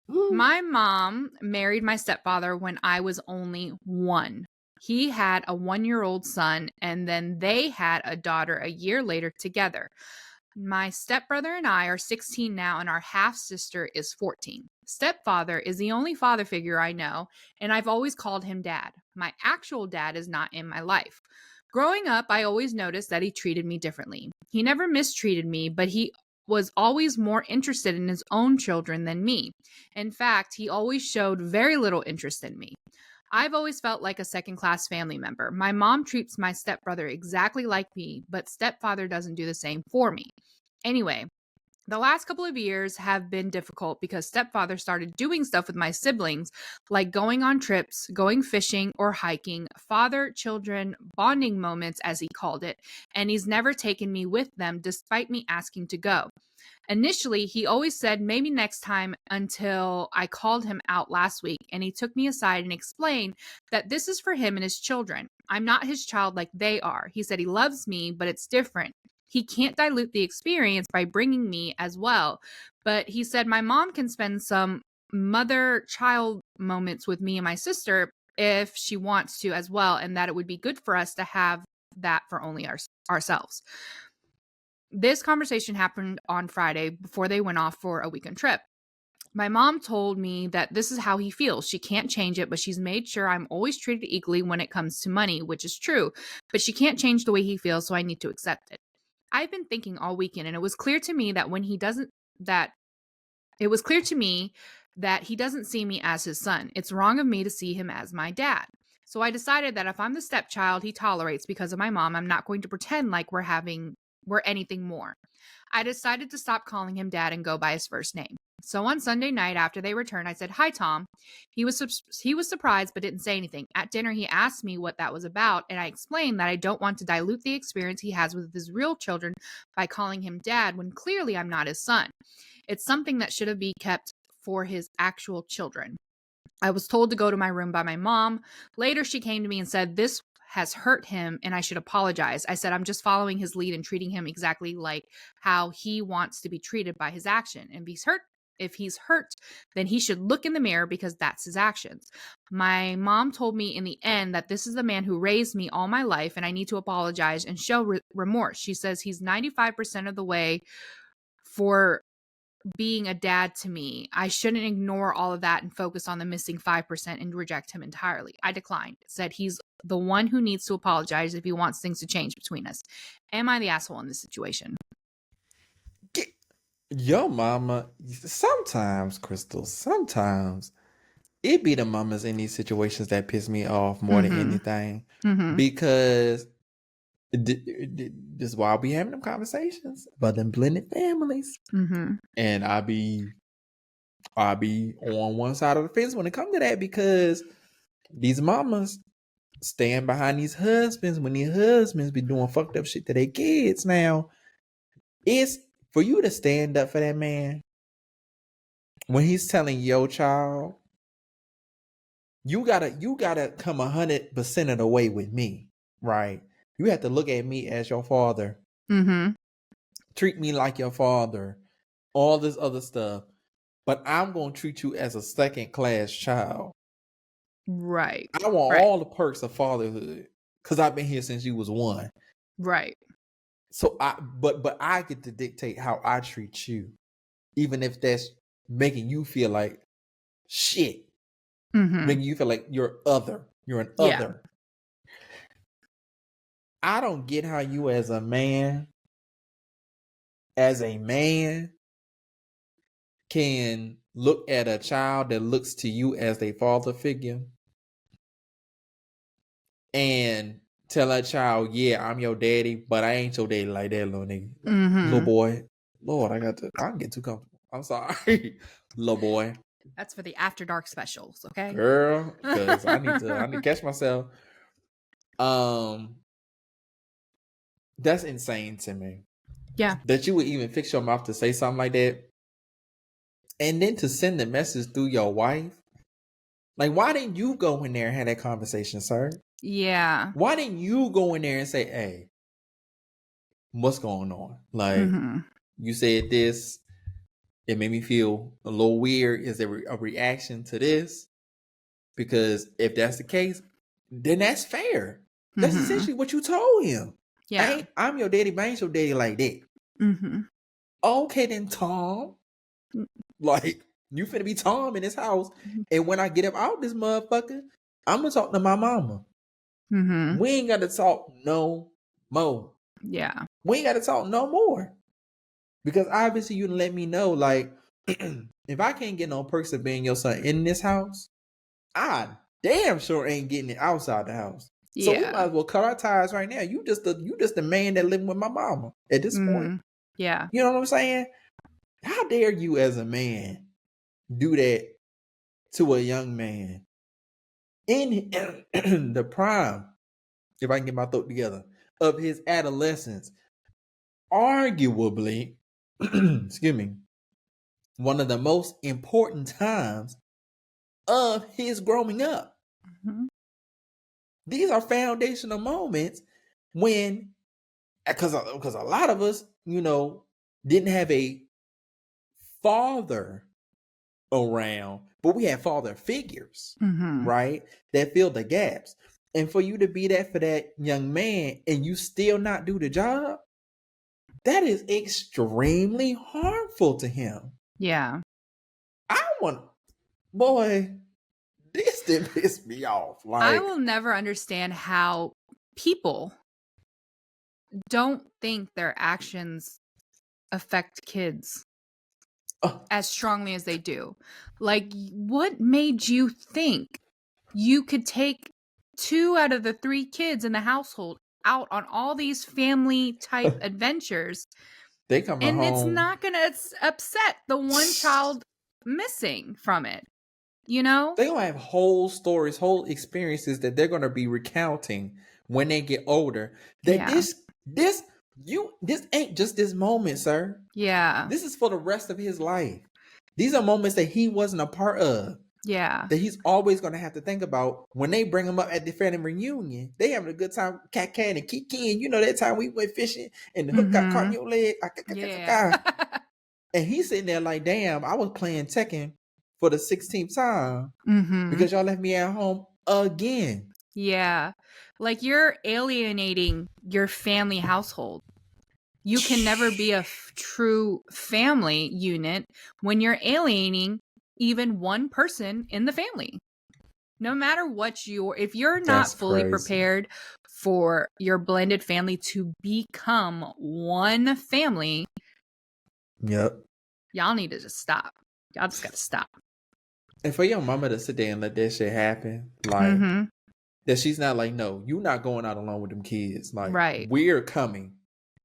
My mom married my stepfather when I was only 1. He had a 1-year-old son, and then they had a daughter a year later together. My stepbrother and I are 16 now, and our half sister is 14. Stepfather is the only father figure I know, and I've always called him dad. My actual dad is not in my life. Growing up, I always noticed that he treated me differently. He never mistreated me, but he was always more interested in his own children than me. In fact, he always showed very little interest in me. I've always felt like a second class family member. My mom treats my stepbrother exactly like me, but stepfather doesn't do the same for me. Anyway, the last couple of years have been difficult because stepfather started doing stuff with my siblings, like going on trips, going fishing, or hiking, father children bonding moments, as he called it, and he's never taken me with them despite me asking to go. Initially, he always said maybe next time until I called him out last week and he took me aside and explained that this is for him and his children. I'm not his child like they are. He said he loves me, but it's different. He can't dilute the experience by bringing me as well. But he said my mom can spend some mother child moments with me and my sister if she wants to as well, and that it would be good for us to have that for only ourselves. This conversation happened on Friday before they went off for a weekend trip. My mom told me that this is how he feels. She can't change it, but she's made sure I'm always treated equally when it comes to money, which is true. But she can't change the way he feels, so I need to accept it. I've been thinking all weekend, and it was clear to me that he doesn't see me as his son. It's wrong of me to see him as my dad. So I decided that if I'm the stepchild he tolerates because of my mom, I'm not going to pretend like we're anything more. I decided to stop calling him dad and go by his first name. So on Sunday night after they returned, I said, "Hi, Tom." He was surprised but didn't say anything. At dinner, he asked me what that was about, and I explained that I don't want to dilute the experience he has with his real children by calling him dad when clearly I'm not his son. It's something that should have been kept for his actual children. I was told to go to my room by my mom. Later, she came to me and said, "This has hurt him and I should apologize." I said, "I'm just following his lead and treating him exactly like how he wants to be treated by his action. And if he's hurt, then he should look in the mirror because that's his actions." My mom told me in the end that this is the man who raised me all my life and I need to apologize and show remorse. She says he's 95% of the way for being a dad to me. I shouldn't ignore all of that and focus on the missing 5% and reject him entirely. I declined. Said he's the one who needs to apologize if he wants things to change between us. Am I the asshole in this situation? Your mama, sometimes, Kristal, sometimes it be the mamas in these situations that piss me off more than anything. Because this is why I'll be having them conversations about them blended families. And I'll be on one side of the fence when it comes to that, because these mamas stand behind these husbands when these husbands be doing fucked up shit to their kids. Now, it's for you to stand up for that man when he's telling your child, you gotta come 100% of the way with me, right? You have to look at me as your father, treat me like your father, all this other stuff, but I'm gonna treat you as a second-class child. Right. I want all the perks of fatherhood because I've been here since you was 1. Right. So but I get to dictate how I treat you, even if that's making you feel like shit, making you feel like you're an other. I don't get how you as a man can look at a child that looks to you as a father figure and tell that child, "Yeah, I'm your daddy, but I ain't your daddy like that, little nigga." Little boy. Lord, I can get too comfortable. I'm sorry. Little boy. That's for the After Dark specials, okay? Girl, because I need to catch myself. That's insane to me. Yeah. That you would even fix your mouth to say something like that. And then to send the message through your wife. Like, why didn't you go in there and have that conversation, sir? Yeah. Why didn't you go in there and say, "Hey, what's going on? Like, you said this. It made me feel a little weird. Is there a reaction to this? Because if that's the case, then that's fair. That's essentially what you told him. Yeah. I'm your daddy, but I ain't your daddy like that. Okay, then, Tom. Like, you finna be Tom in this house. And when I get up out this motherfucker, I'm gonna talk to my mama. We ain't gotta talk no more. Yeah. We ain't gotta talk no more. Because obviously you let me know, like, if I can't get no perks of being your son in this house, I damn sure ain't getting it outside the house. So we might as well cut our ties right now. You just the man that living with my mama at this point. Yeah. You know what I'm saying? How dare you as a man do that to a young man in the prime, if I can get my thought together, of his adolescence? Arguably, excuse me, one of the most important times of his growing up. These are foundational moments when, because a lot of us, didn't have a father around, but we had father figures, right, that fill the gaps. And for you to be that for that young man and you still not do the job, that is extremely harmful to him. Yeah. Boy, this did piss me off. Like, I will never understand how people don't think their actions affect kids as strongly as they do. Like, what made you think you could take 2 out of the 3 kids in the household out on all these family type adventures? They come home, it's not gonna upset the one child missing from it. They're gonna have whole stories, whole experiences that they're gonna be recounting when they get older. That this ain't just this moment, sir. Yeah. This is for the rest of his life. These are moments that he wasn't a part of. Yeah. That he's always gonna have to think about when they bring him up at the family reunion. They having a good time, cat and kicking. That time we went fishing and the hook got caught in your leg. Yeah. And he's sitting there like, damn, I was playing Tekken for the 16th time because y'all left me at home again. Yeah. Like, you're alienating your family household. You can never be a true family unit when you're alienating even one person in the family. No matter what if you're not fully prepared for your blended family to become one family, yep, y'all need to just stop. Y'all just gotta stop. And for your mama to sit there and let that shit happen, like, that she's not like, no, you're not going out alone with them kids. Like, we're coming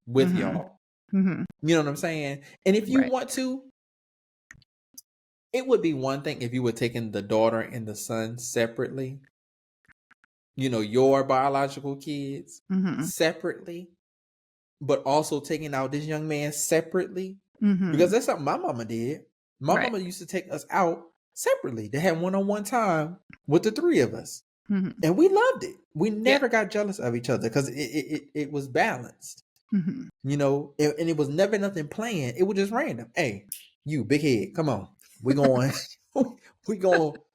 with y'all. You know what I'm saying? And if you want to, it would be one thing if you were taking the daughter and the son separately. Your biological kids separately, but also taking out this young man separately. Because that's something my mama did. My mama used to take us out separately. They had one-on-one time with the 3 of us. And we loved it. We never got jealous of each other because it was balanced. And it was never nothing planned. It was just random. Hey, you big head, come on. We're going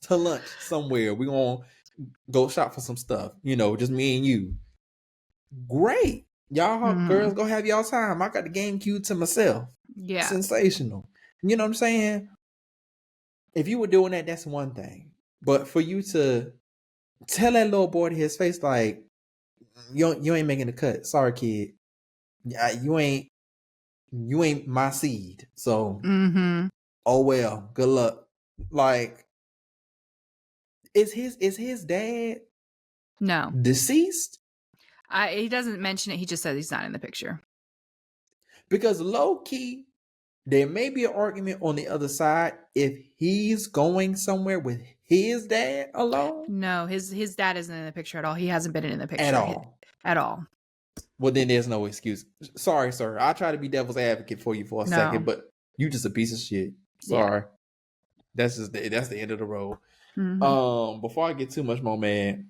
to lunch somewhere. We're going to go shop for some stuff. Just me and you. Great. Y'all girls go have y'all time. I got the GameCube to myself. Yeah. Sensational. You know what I'm saying? If you were doing that, that's one thing. But for you to tell that little boy to his face, like, you ain't making the cut. Sorry, kid. You ain't my seed. So, oh well. Good luck. Like, is his dad deceased? He doesn't mention it. He just says he's not in the picture. Because low key, there may be an argument on the other side if he's going somewhere with his dad alone. No, his dad isn't in the picture at all. He hasn't been in the picture at all. Well, then there's no excuse. Sorry, sir. I'll try to be devil's advocate for you for a second, but you just a piece of shit. Sorry. Yeah. That's the end of the road. Before I get too much more mad,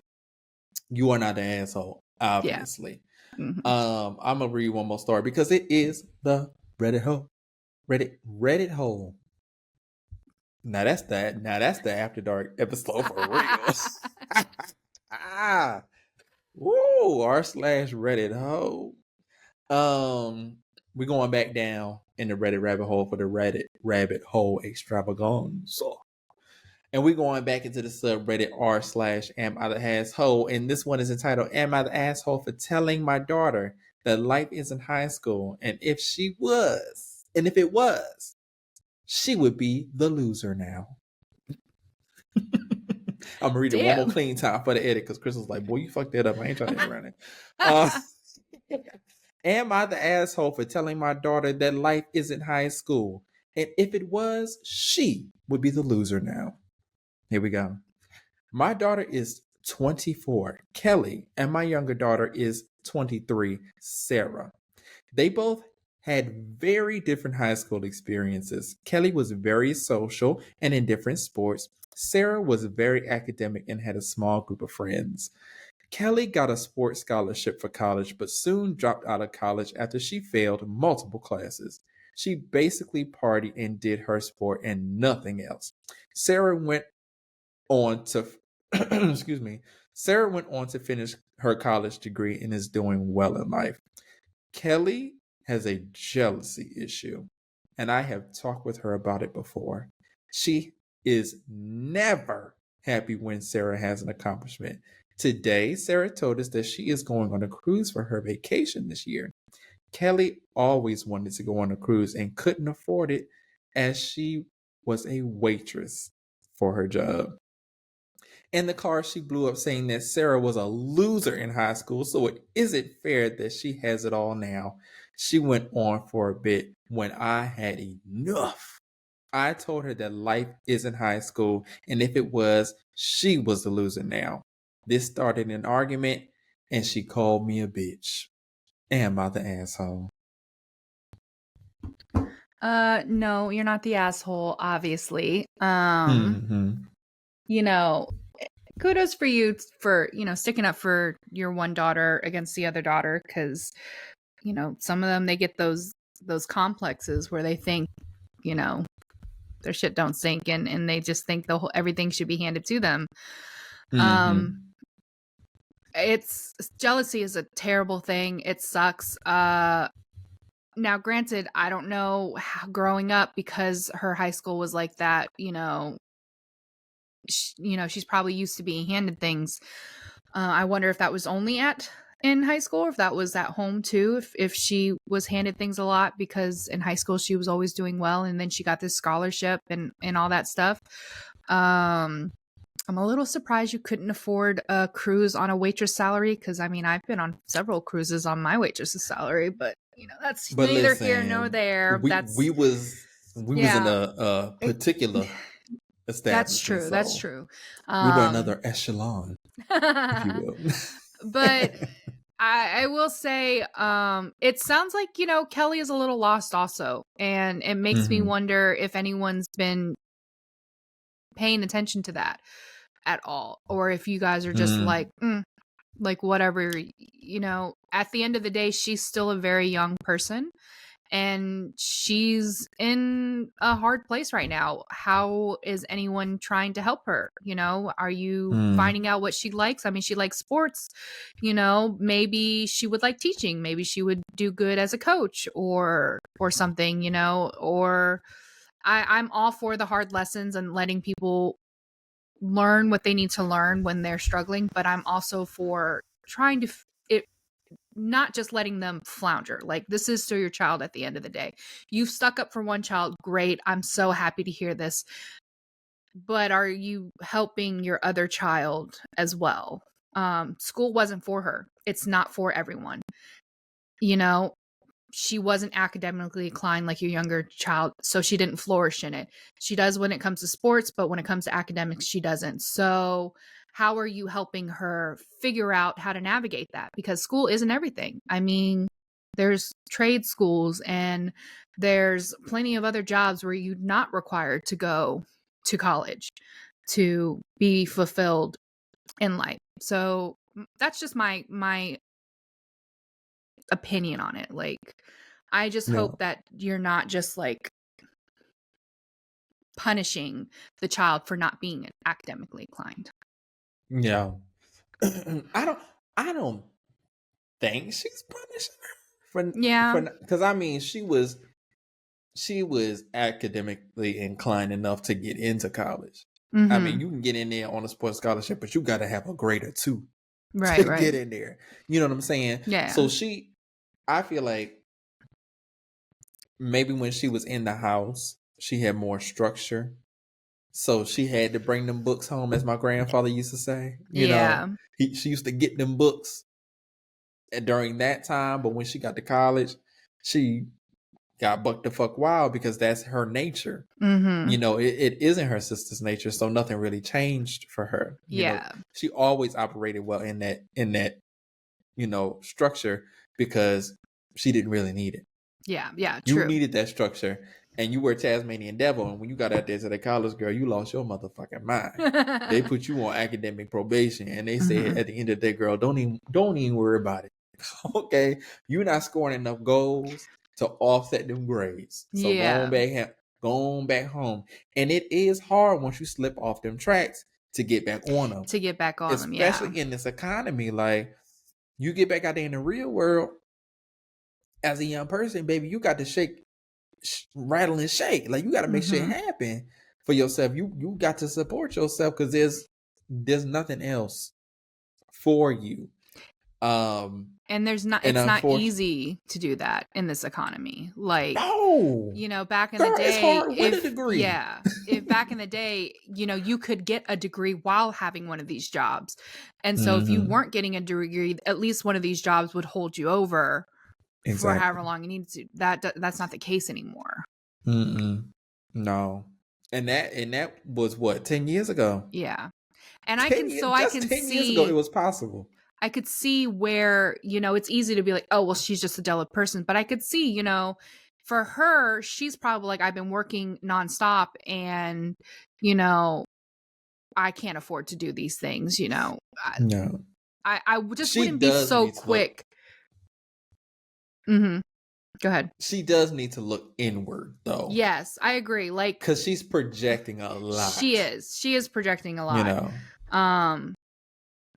you are not the asshole, obviously. Yeah. I'm gonna read one more story because it is the Reddit hole. Reddit hole. Now that's the After Dark episode for real. r/Reddit hole. We're going back down in the Reddit rabbit hole for the Reddit rabbit hole extravaganza. And we're going back into the subreddit r/am I the asshole. And this one is entitled, Am I the asshole for telling my daughter that life isn't high school? And if it was, she would be the loser now. I'm gonna read it one more clean time for the edit because Kristal's like, boy, you fucked that up. I ain't trying to around it. Am I the asshole for telling my daughter that life isn't high school? And if it was, she would be the loser now. Here we go. My daughter is 24, Kelly, and my younger daughter is 23, Sarah. They both had very different high school experiences. Kelly was very social and in different sports. Sarah was very academic and had a small group of friends. Kelly got a sports scholarship for college, but soon dropped out of college after she failed multiple classes. She basically partied and did her sport and nothing else. Sarah went on to Sarah went on to finish her college degree and is doing well in life. Kelly has a jealousy issue, and I have talked with her about it before. She is never happy when Sarah has an accomplishment. Today, Sarah told us that she is going on a cruise for her vacation this year. Kelly always wanted to go on a cruise and couldn't afford it as she was a waitress for her job. In the car, she blew up saying that Sarah was a loser in high school, so it isn't fair that she has it all now. She went on for a bit when I had enough. I told her that life isn't high school, and if it was, she was the loser now. This started an argument, and she called me a bitch. Am I the asshole? No, you're not the asshole, obviously. You know, kudos for you for, sticking up for your one daughter against the other daughter, because, some of them, they get those complexes where they think, their shit don't sink and they just think everything should be handed to them. It's jealousy is a terrible thing. It sucks. Now, granted, I don't know how growing up, because her high school was like that, she's probably used to being handed things. I wonder if that was only in high school, or if that was at home too, if she was handed things a lot, because in high school she was always doing well and then she got this scholarship and all that stuff. I'm a little surprised you couldn't afford a cruise on a waitress salary, because I've been on several cruises on my waitress's salary, but that's neither here nor there. We was in a particular establishment. That's true. We were another echelon, if you will. But I will say, it sounds like, Kelly is a little lost also. And it makes me wonder if anyone's been paying attention to that at all. Or if you guys are just like whatever, at the end of the day, she's still a very young person. And she's in a hard place right now. How is anyone trying to help her? Are you finding out what she likes? She likes sports. Maybe she would like teaching. Maybe she would do good as a coach or something, or I'm all for the hard lessons and letting people learn what they need to learn when they're struggling. But I'm also for trying to not just letting them flounder. Like, this is still your child at the end of the day. You've stuck up for one child. Great. I'm so happy to hear this. But are you helping your other child as well? School wasn't for her. It's not for everyone. She wasn't academically inclined like your younger child, so she didn't flourish in it. She does when it comes to sports, but when it comes to academics, she doesn't. So how are you helping her figure out how to navigate that? Because school isn't everything. There's trade schools and there's plenty of other jobs where you're not required to go to college to be fulfilled in life. So that's just my opinion on it. Like, I just hope that you're not just like punishing the child for not being academically inclined. Yeah. I don't think she's punishing her for because I mean she was academically inclined enough to get into college. I mean, you can get in there on a sports scholarship, but you got to have a grade or two to get in there. You know what I'm saying? Yeah. So I feel like maybe when she was in the house, she had more structure. So she had to bring them books home, as my grandfather used to say. You know, she used to get them books during that time, but when she got to college, she got bucked the fuck wild because that's her nature. You know, it isn't her sister's nature, so nothing really changed for her. You know, she always operated well in that you know, structure because she didn't really need it. Yeah, you true. needed that structure, and you were a Tasmanian devil, and when you got out there to the college, girl, you lost your motherfucking mind. They put you on academic probation, and they said at the end of the day, girl, don't even worry about it. Okay, you're not scoring enough goals to offset them grades, so go on back home. And it is hard once you slip off them tracks to get back on them. Especially in this economy. Like, you get back out there in the real world as a young person, baby, you got to shake, rattle and shake. Like, you got to make shit happen for yourself. You got to support yourself because there's nothing else for you. And it's not easy to do that in this economy. Like, you know, back in the day, it's hard with a degree. If back in the day, you know, you could get a degree while having one of these jobs. And so if you weren't getting a degree, at least one of these jobs would hold you over for however long you need to. That's not the case anymore. No. And that was what, 10 years ago? Yeah. And I can see 10 years ago it was possible. I could see where, you know, it's easy to be like, oh, well, she's just a dull person. But I could see, you know, for her, she's probably like, I've been working nonstop and, you know, I can't afford to do these things, you know. No. I just wouldn't be so quick. Go ahead. She does need to look inward, though. Yes, I agree. Like, because she's projecting a lot. She is projecting a lot. You know.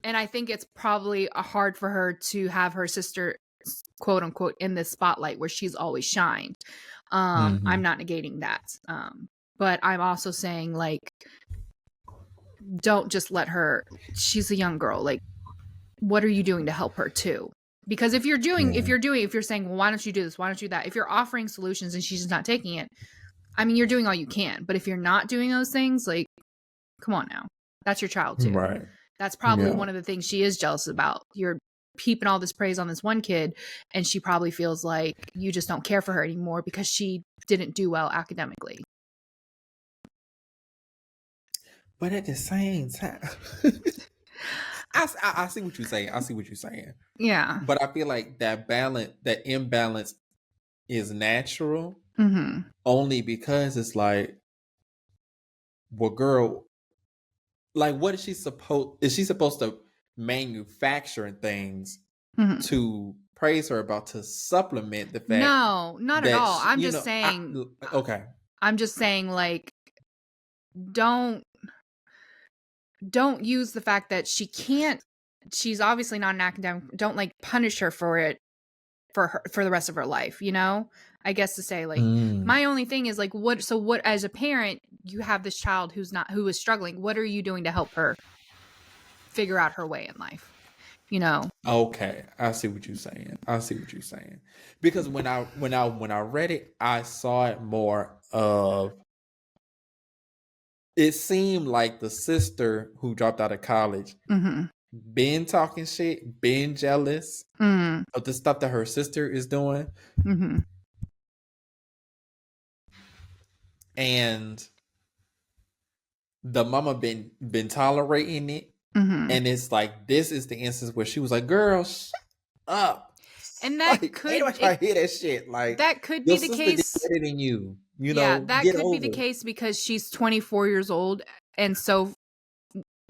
And I think it's probably hard for her to have her sister, quote unquote, in this spotlight where she's always shined. I'm not negating that. But I'm also saying, like, don't just let her. She's a young girl. Like, what are you doing to help her too? Because if you're saying, well, why don't you do this? Why don't you do that? If you're offering solutions and she's just not taking it, I mean, you're doing all you can. But if you're not doing those things, like, come on now. That's your child too. Right. That's probably one of the things she is jealous about. You're heaping all this praise on this one kid, and she probably feels like you just don't care for her anymore because she didn't do well academically. But at the same time, I see what you're saying. Yeah. But I feel like that imbalance is natural only because it's like, well, girl, like, what is she supposed to manufacture things to praise her about, to supplement the fact? No, not at all. I'm just saying. Okay. I'm just saying, like, don't use the fact that she's obviously not an academic. Don't, like, punish her for it for the rest of her life, you know? I guess to say, like, my only thing is, like, what as a parent, you have this child who is struggling. What are you doing to help her figure out her way in life? You know? Okay. I see what you're saying. Because when I read it, I saw it more of, it seemed like the sister who dropped out of college been talking shit, been jealous of the stuff that her sister is doing. And the mama been tolerating it. And it's like, this is the instance where she was like, girl, shut up. And that like, could I hear that shit? Like, that could be the case. Did better than you know. Yeah, that could be the case because she's 24 years old, and so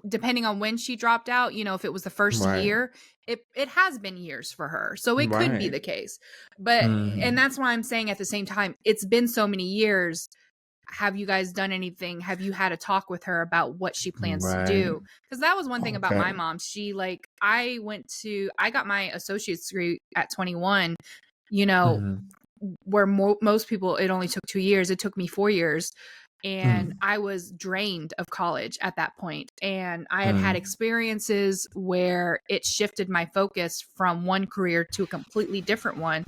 depending on when she dropped out, you know, if it was the first year, it has been years for her, so it could be the case. But and that's why I'm saying, at the same time, it's been so many years. have you guys done anything? Have you had a talk with her about what she plans to Right. do? Because that was one thing about my Okay. mom. She like, I got my associate's degree at 21, you know, where most people, it only took 2 years. It took me 4 years. And I was drained of college at that point. And I had had experiences where it shifted my focus from one career to a completely different one.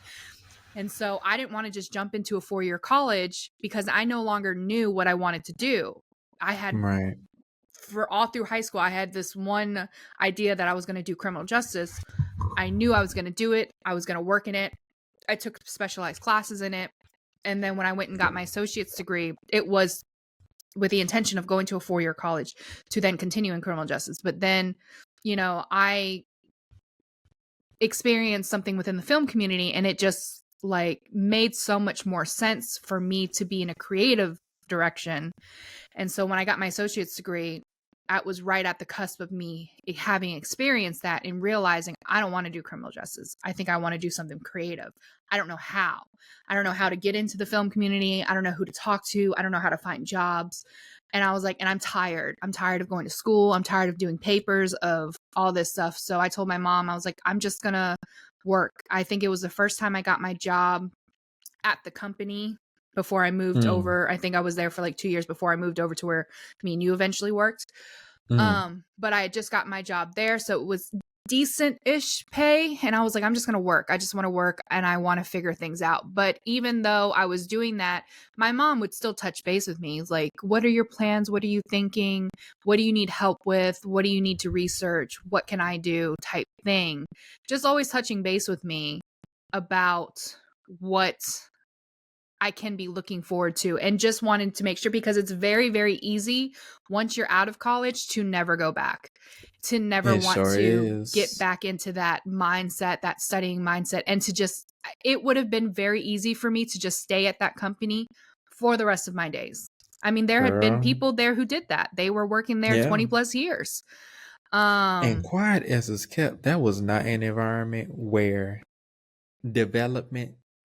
And so I didn't want to just jump into a 4-year college because I no longer knew what I wanted to do. I had, Right. for all through high school, I had this one idea that I was going to do criminal justice. I knew I was going to do it. I was going to work in it. I took specialized classes in it. And then when I went and got my associate's degree, it was with the intention of going to a 4-year college to then continue in criminal justice. But then, I experienced something within the film community, and it just like made so much more sense for me to be in a creative direction. And so when I got my associate's degree, that was right at the cusp of me having experienced that and realizing I don't want to do criminal justice. I think I want to do something creative. I don't know how. I don't know how to get into the film community. I don't know who to talk to. I don't know how to find jobs. And I was like, and I'm tired. I'm tired of going to school. I'm tired of doing papers, of all this stuff. So I told my mom, I was like, I'm just going to work. I think it was the first time I got my job at the company before I moved over. I think I was there for like 2 years before I moved over to where me and you eventually worked. But I had just got my job there. So it was decent-ish pay. And I was like, I'm just going to work. I just want to work and I want to figure things out. But even though I was doing that, my mom would still touch base with me. Like, what are your plans? What are you thinking? What do you need help with? What do you need to research? What can I do? Type thing. Just always touching base with me about what I can be looking forward to, and just wanted to make sure, because it's very, very easy once you're out of college to never go back, to never want to get back into that mindset, that studying mindset, and to just, it would have been very easy for me to just stay at that company for the rest of my days. I mean, there had been people there who did that. They were working there 20 plus years. And quiet as it's kept, that was not an environment where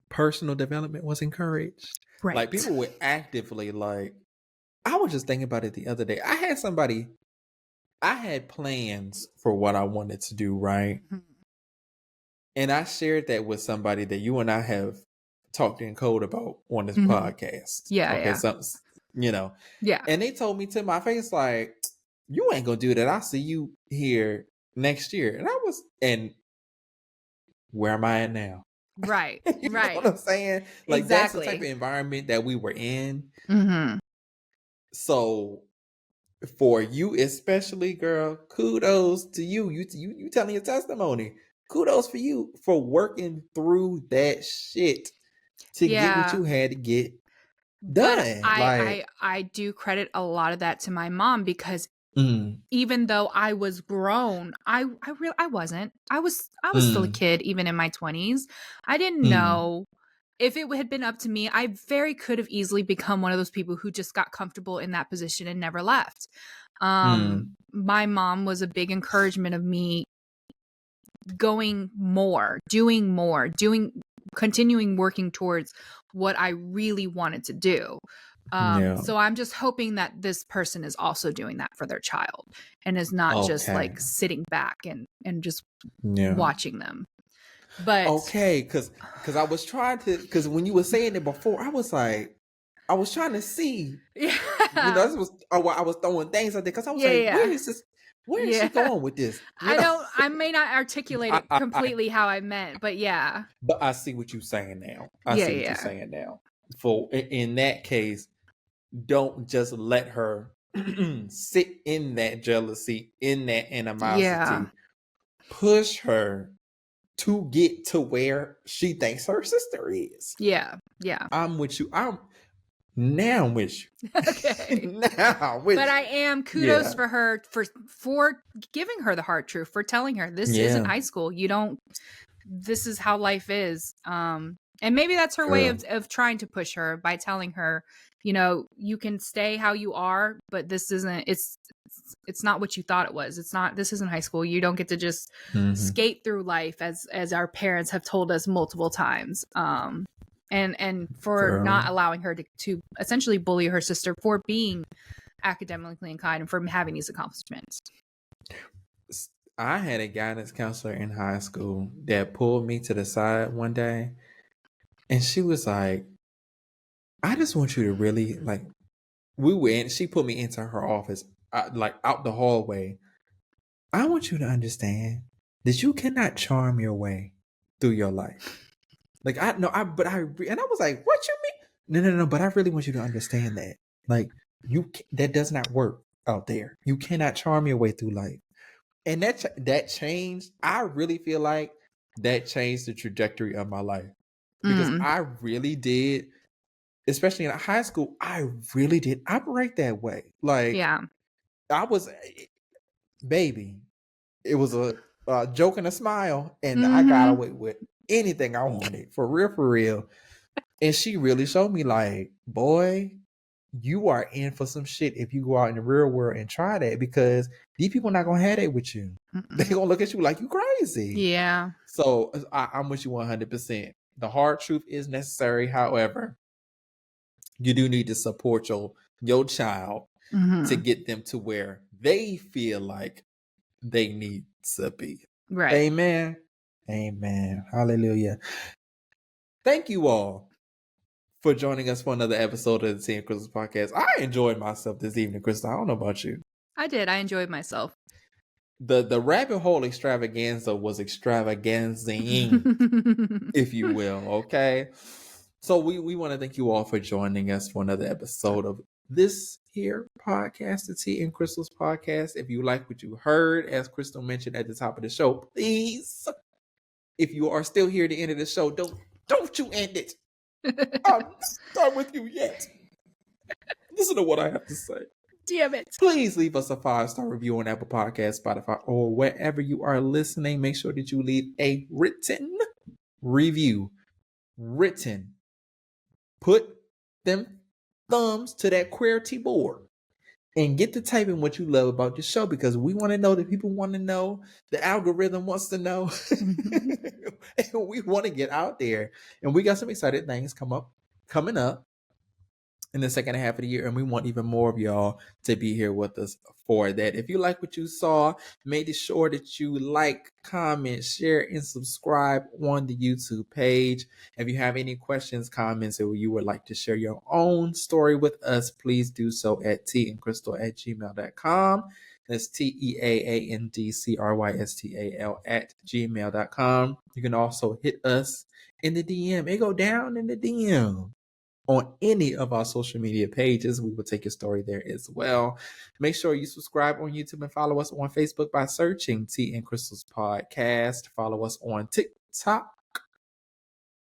personal development was encouraged. Right. Like, people were actively like, I was just thinking about it the other day. I had plans for what I wanted to do, right? And I shared that with somebody that you and I have talked in code about on this podcast. Yeah. Okay. Yeah. Something, Yeah. And they told me to my face, like, you ain't gonna do that. I'll see you here next year. And where am I at now? Right. You right. know what I'm saying? Like, exactly. That's the type of environment that we were in. So for you especially, girl, kudos to you. You telling your testimony. Kudos for you for working through that shit to get what you had to get done. But I do credit a lot of that to my mom, because even though I was grown, I wasn't. I was still a kid even in my 20s. I didn't know. If it had been up to me, I very could have easily become one of those people who just got comfortable in that position and never left. My mom was a big encouragement of me going more, continuing working towards what I really wanted to do. So I'm just hoping that this person is also doing that for their child and is not just like sitting back and just watching them. But okay, because I was trying to, because when you were saying it before, I was trying to see. This was, I was throwing things out there because I was where is this? Where is she going with this? I may not articulate it completely how I meant, but yeah. But I see what you're saying now. I see what you're saying now. For in that case, don't just let her sit in that jealousy, in that animosity. Yeah. Push her to get to where she thinks her sister is. Yeah. I'm with you. I'm with you. Okay. But I am kudos for her for giving her the hard truth, for telling her this isn't high school. This is how life is. And maybe that's her way of trying to push her, by telling her, you can stay how you are, but this isn't, it's not what you thought it was. This isn't high school. You don't get to just skate through life as our parents have told us multiple times. and for not allowing her to essentially bully her sister for being academically inclined and for having these accomplishments. I had a guidance counselor in high school that pulled me to the side one day, and she was like, I just want you to really, like, we went, she put me into her office, like out the hallway. I want you to understand that you cannot charm your way through your life. Like, and I was like, what you mean? No, but I really want you to understand that. Like, that does not work out there. You cannot charm your way through life. And that changed. I really feel like that changed the trajectory of my life, because I really did, especially in high school, I really did operate that way. Like, I was, baby, it was a joke and a smile, and I got away with anything I wanted, for real. And she really showed me, like, boy, you are in for some shit if you go out in the real world and try that, because these people not gonna have that with you. They gonna look at you like you crazy. Yeah. So I'm with you 100%. The hard truth is necessary. However, you do need to support your child to get them to where they feel like they need to be. Right. Amen. Hallelujah. Thank you all for joining us for another episode of the Tea and Kristal podcast. I enjoyed myself this evening, Kristal. I don't know about you. I did. I enjoyed myself. The rabbit hole extravaganza was extravaganzing, if you will. Okay. So we want to thank you all for joining us for another episode of this here podcast, the Tea and Kristal's podcast. If you like what you heard, as Kristal mentioned at the top of the show, please, if you are still here at the end of the show, don't you end it. I'm not done with you yet. Listen to what I have to say. Damn it. Please leave us a 5-star review on Apple Podcasts, Spotify, or wherever you are listening. Make sure that you leave a written review. Put them thumbs to that QWERTY board and get to typing what you love about the show, because we want to know that people want to know. The algorithm wants to know. And we want to get out there. And we got some excited things coming up in the second half of the year, and we want even more of y'all to be here with us for that. If you like what you saw, make sure that you like, comment, share, and subscribe on the YouTube page. If you have any questions, comments, or you would like to share your own story with us, please do so at teaandkrystal@gmail.com. That's teaandcrystal@gmail.com. You can also hit us in the DM. It go down in the DM. On any of our social media pages, we will take your story there as well. Make sure you subscribe on YouTube and follow us on Facebook by searching Tea and Kristal's podcast. Follow us on TikTok,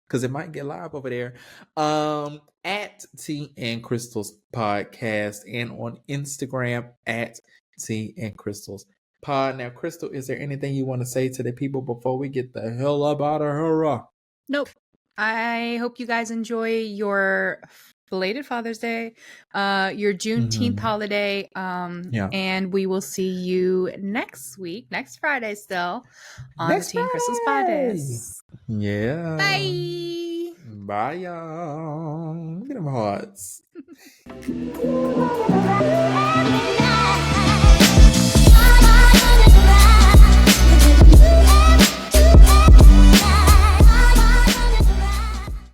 because it might get live over there, at Tea and Kristal's podcast, and on Instagram at Tea and Kristal's pod. Now, Kristal, is there anything you want to say to the people before we get the hell up out of here? Nope. I hope you guys enjoy your belated Father's Day, your Juneteenth holiday, and we will see you next week, next Friday still, on the Tea and Kristal's podcast. Yeah. Bye. Bye, y'all. Look at them hearts.